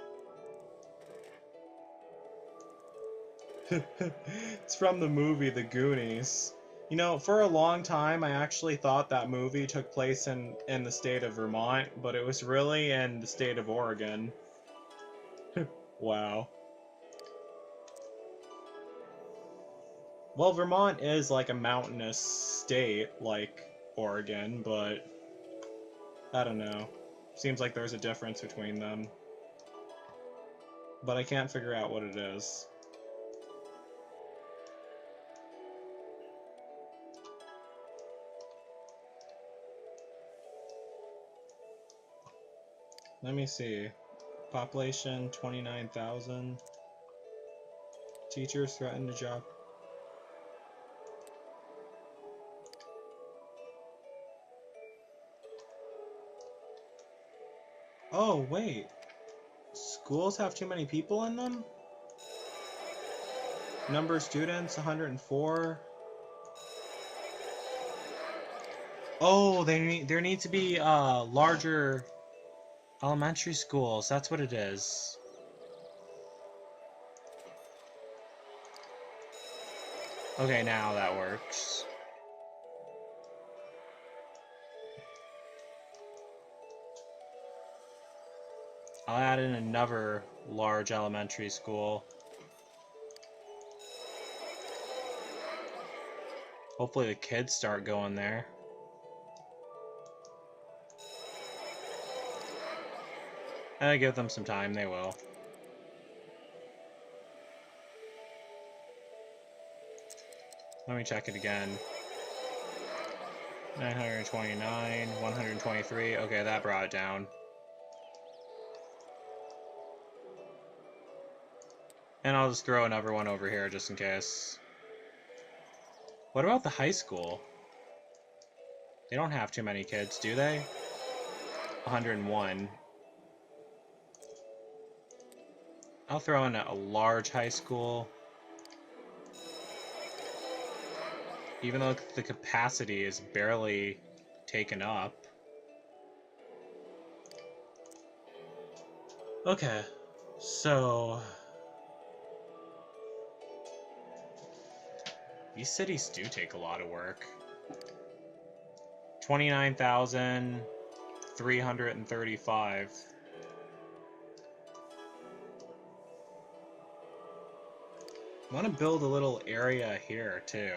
It's from the movie The Goonies. You know, for a long time, I actually thought that movie took place in the state of Vermont, but it was really in the state of Oregon. Wow. Well, Vermont is like a mountainous state, like Oregon, but I don't know. Seems like there's a difference between them. But I can't figure out what it is. Let me see. Population 29,000. Teachers threaten to job. Oh, wait. Schools have too many people in them? Number of students 104. Oh, there need to be larger elementary schools. That's what it is. Okay, now that works. I'll add in another large elementary school. Hopefully the kids start going there. And I give them some time, they will. Let me check it again. 929, 123. Okay, that brought it down. And I'll just throw another one over here just in case. What about the high school? They don't have too many kids, do they? 101. I'll throw in a large high school. Even though the capacity is barely taken up. Okay, so... these cities do take a lot of work. 29,335. I want to build a little area here, too.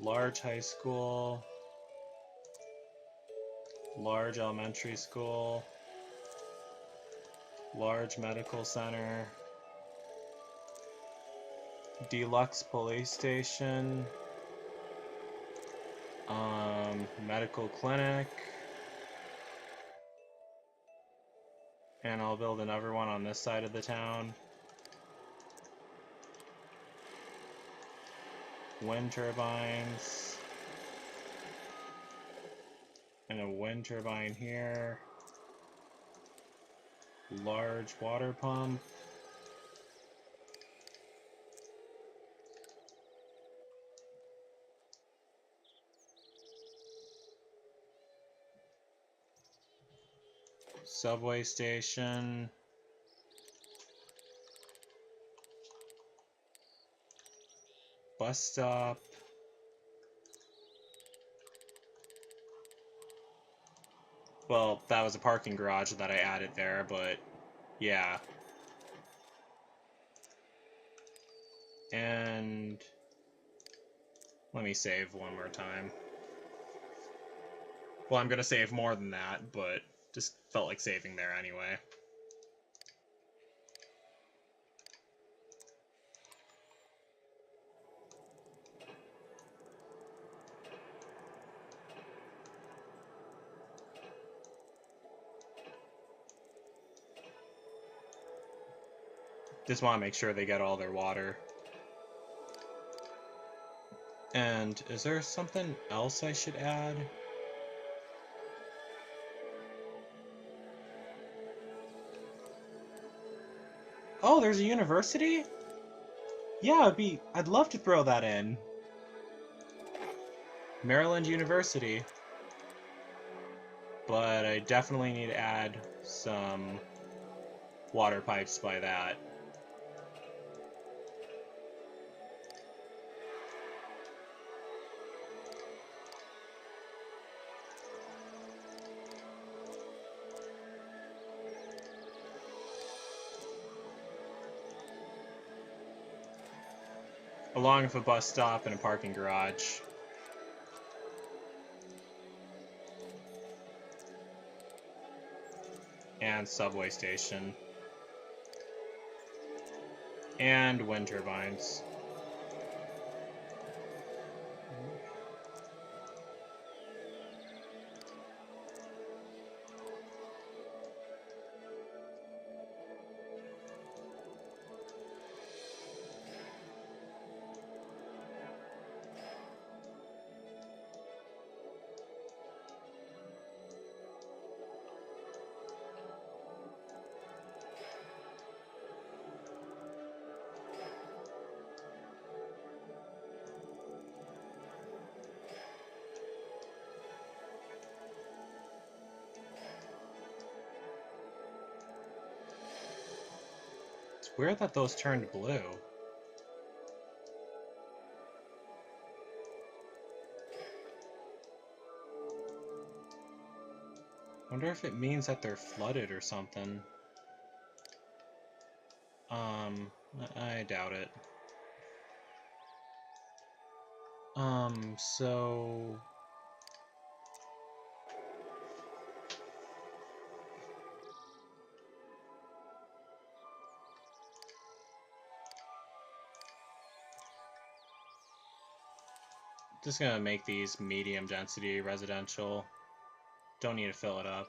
Large high school, large elementary school, large medical center, deluxe police station, medical clinic, and I'll build another one on this side of the town. Wind turbines, and a wind turbine here, large water pump, subway station, bus stop, well, that was a parking garage that I added there, but yeah. And let me save one more time. Well, I'm gonna save more than that, but just felt like saving there anyway. Just want to make sure they get all their water. And is there something else I should add? Oh, there's a university? Yeah, I'd love to throw that in. Maryland University. But I definitely need to add some water pipes by that. Along with a bus stop and a parking garage. And subway station. And wind turbines. It's weird that those turned blue. Wonder if it means that they're flooded or something. I doubt it. So... Just gonna make these medium density residential. Don't need to fill it up.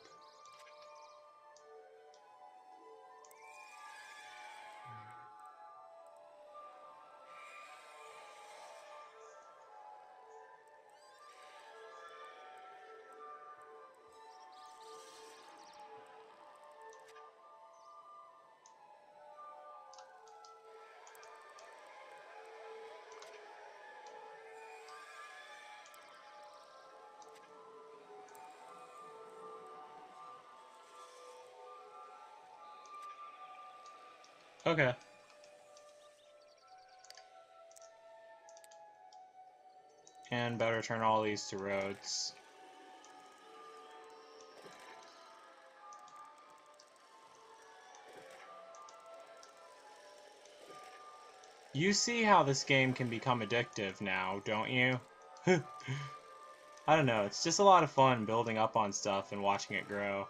Okay. And better turn all these to roads. You see how this game can become addictive now, don't you? I don't know, it's just a lot of fun building up on stuff and watching it grow.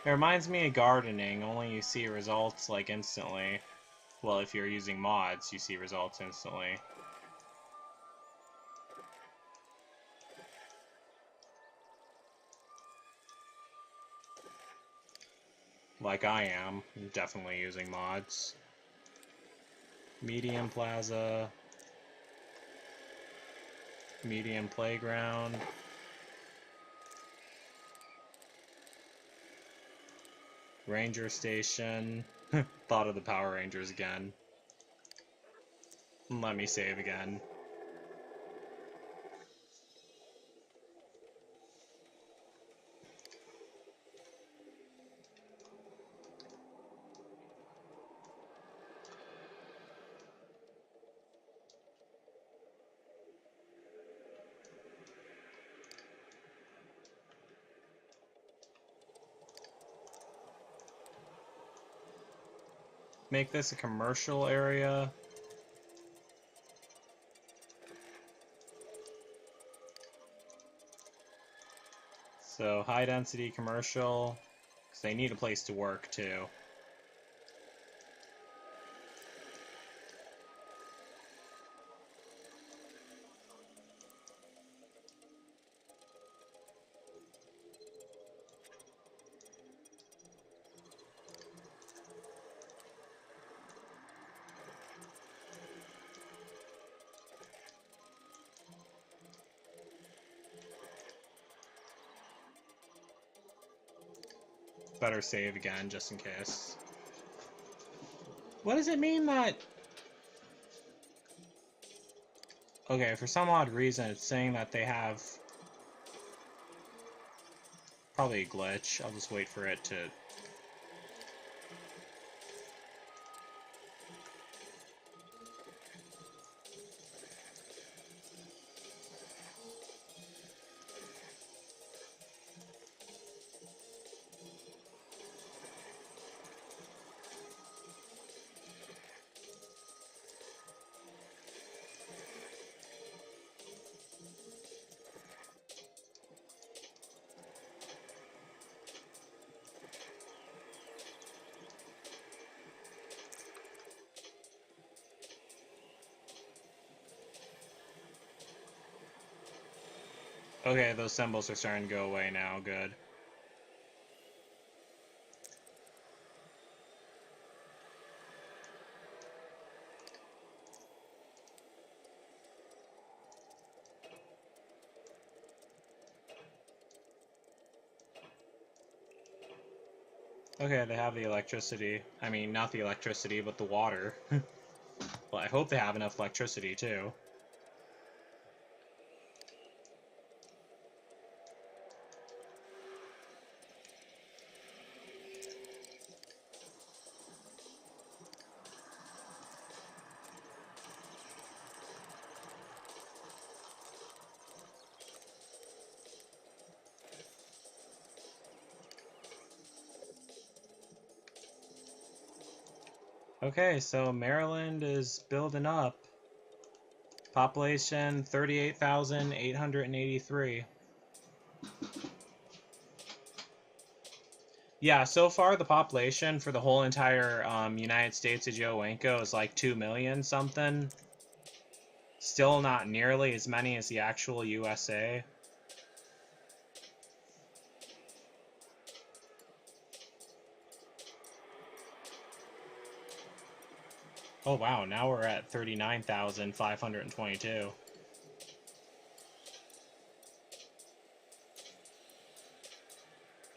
It reminds me of gardening, only you see results like instantly. Well, if you're using mods, you see results instantly. Like I am, definitely using mods. Medium plaza. Medium playground. Ranger station. Thought of the Power Rangers again. Let me save again. Make this a commercial area. So high density commercial, because they need a place to work too. Better save again, just in case. What does it mean that... Okay, for some odd reason, it's saying that they have... Probably a glitch. I'll just wait for it to... Okay, those symbols are starting to go away now. Good. Okay, they have the electricity. I mean, not the electricity, but the water. Well, I hope they have enough electricity, too. Okay, so Maryland is building up. Population 38,883. Yeah, so far the population for the whole entire United States of Joe Winko is like 2 million something. Still not nearly as many as the actual USA. Oh wow, now we're at 39,522.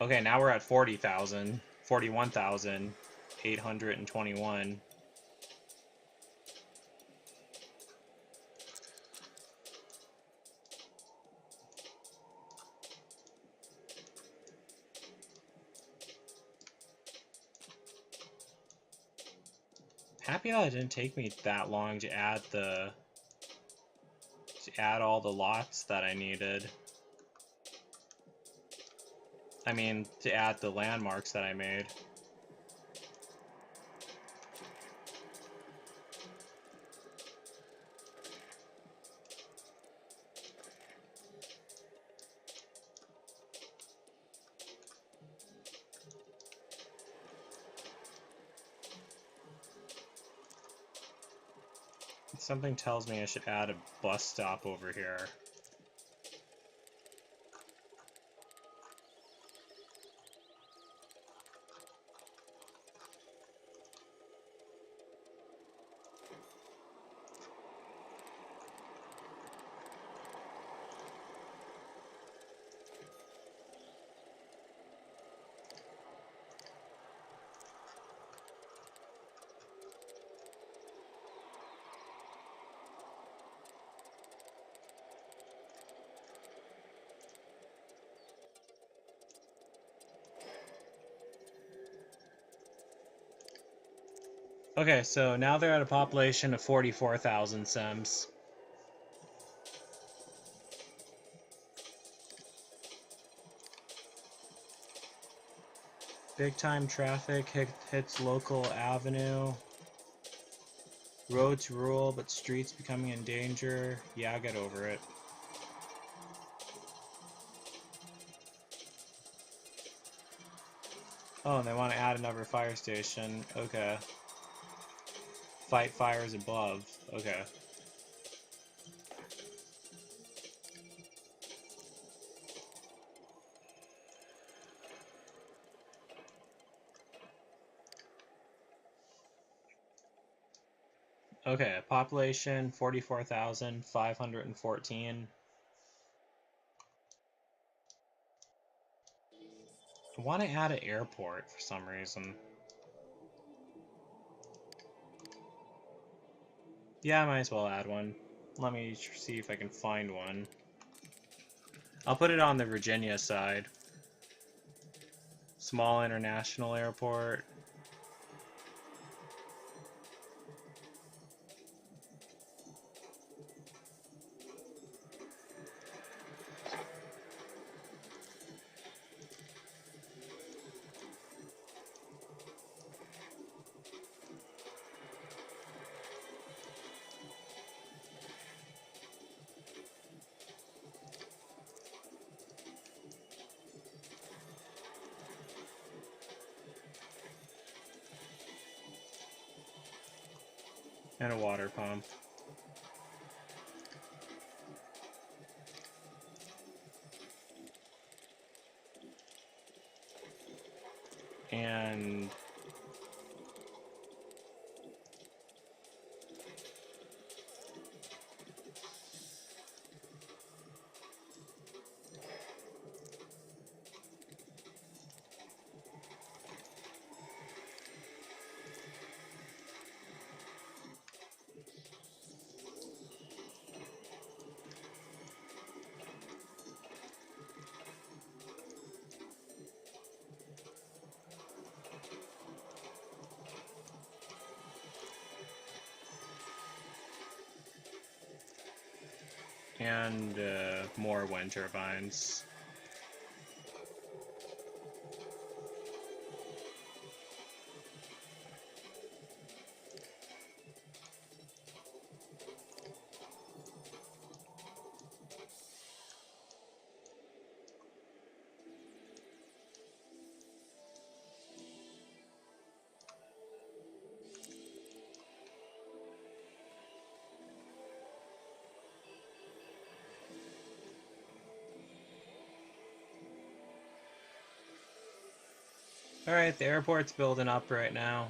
Okay, now we're at 40,000, 41,821. Happy that it didn't take me that long to add all the lots that I needed. I mean, to add the landmarks that I made. Something tells me I should add a bus stop over here. Okay, so now they're at a population of 44,000 Sims. Big time traffic hits local avenue. Roads rule, but streets becoming in danger. Yeah, I'll get over it. Oh, and they want to add another fire station. Okay. Fight fires above. Okay. Okay, population 44,514. I want to add an airport for some reason. Yeah, I might as well add one. Let me see if I can find one. I'll put it on the Virginia side. Small international airport. And a water pump. And more wind turbines. Alright, the airport's building up right now.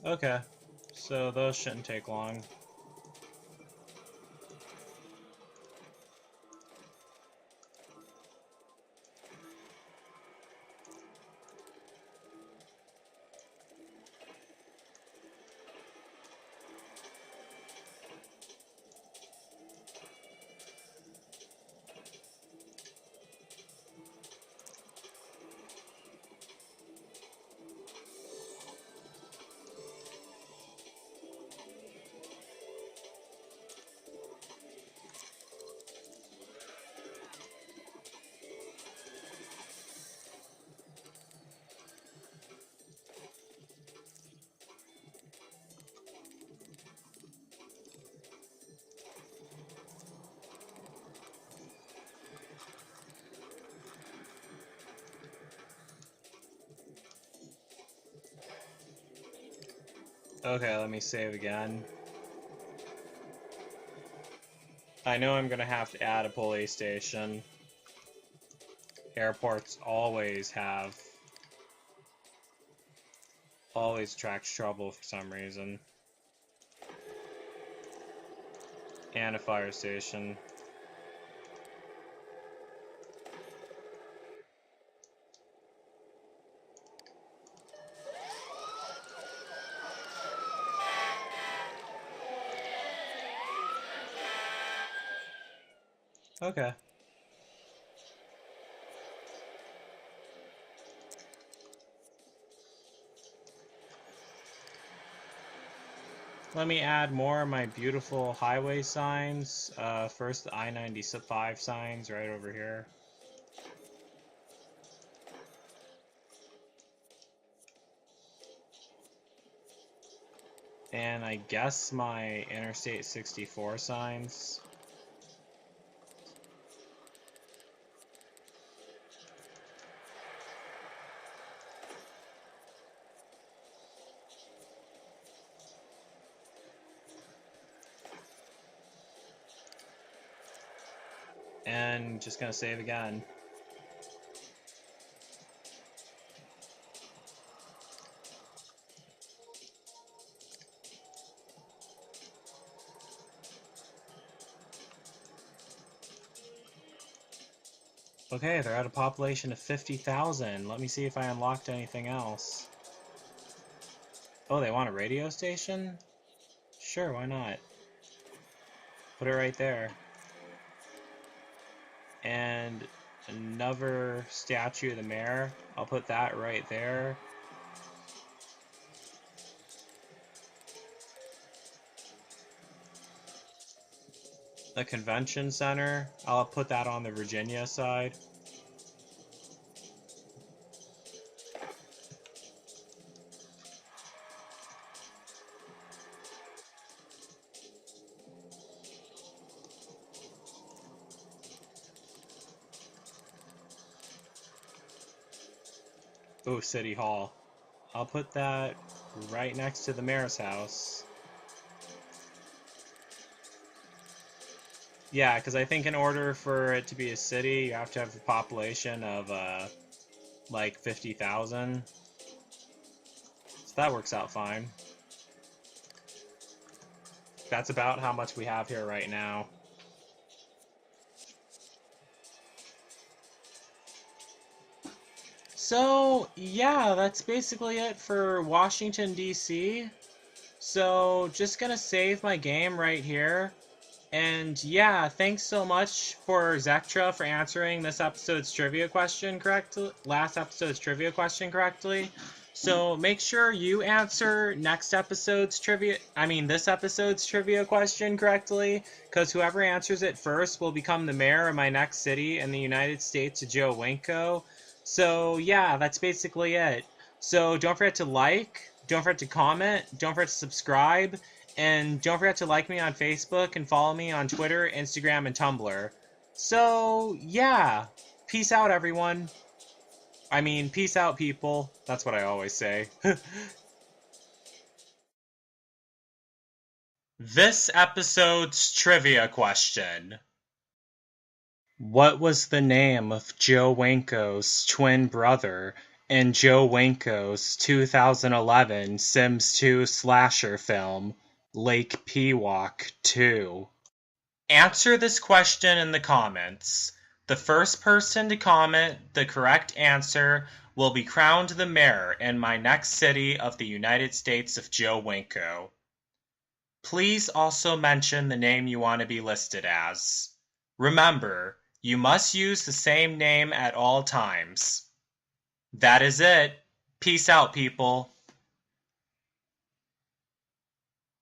Okay, so those shouldn't take long. Okay, let me save again. I know I'm gonna have to add a police station. Airports always attract trouble for some reason. And a fire station. Okay. Let me add more of my beautiful highway signs. First, the I-95 signs right over here. And I guess my Interstate 64 signs. And just gonna save again. Okay, they're at a population of 50,000. Let me see if I unlocked anything else. Oh, they want a radio station? Sure, why not? Put it right there. And another statue of the mayor. I'll put that right there. The convention center, I'll put that on the Virginia side. Oh, City Hall. I'll put that right next to the mayor's house. Yeah, because I think in order for it to be a city, you have to have a population of, like 50,000. So that works out fine. That's about how much we have here right now. So, yeah, that's basically it for Washington, D.C. So, just gonna save my game right here. And yeah, thanks so much for Zectra for answering this episode's trivia question correctly. Last episode's trivia question correctly. So make sure you answer next episode's trivia. I mean, this episode's trivia question correctly, because whoever answers it first will become the mayor of my next city in the United States, Joe Winko. So yeah, that's basically it. So don't forget to like, don't forget to comment, don't forget to subscribe. And don't forget to like me on Facebook and follow me on Twitter, Instagram, and Tumblr. So, yeah. Peace out, everyone. I mean, peace out, people. That's what I always say. This episode's trivia question. What was the name of Joe Winko's twin brother in Joe Winko's 2011 Sims 2 slasher film, Lake Pewauk 2? Answer this question in the comments. The first person to comment the correct answer will be crowned the mayor in my next city of the United States of Joe Winko. Please also mention the name you want to be listed as. Remember, you must use the same name at all times. That is it. Peace out, people.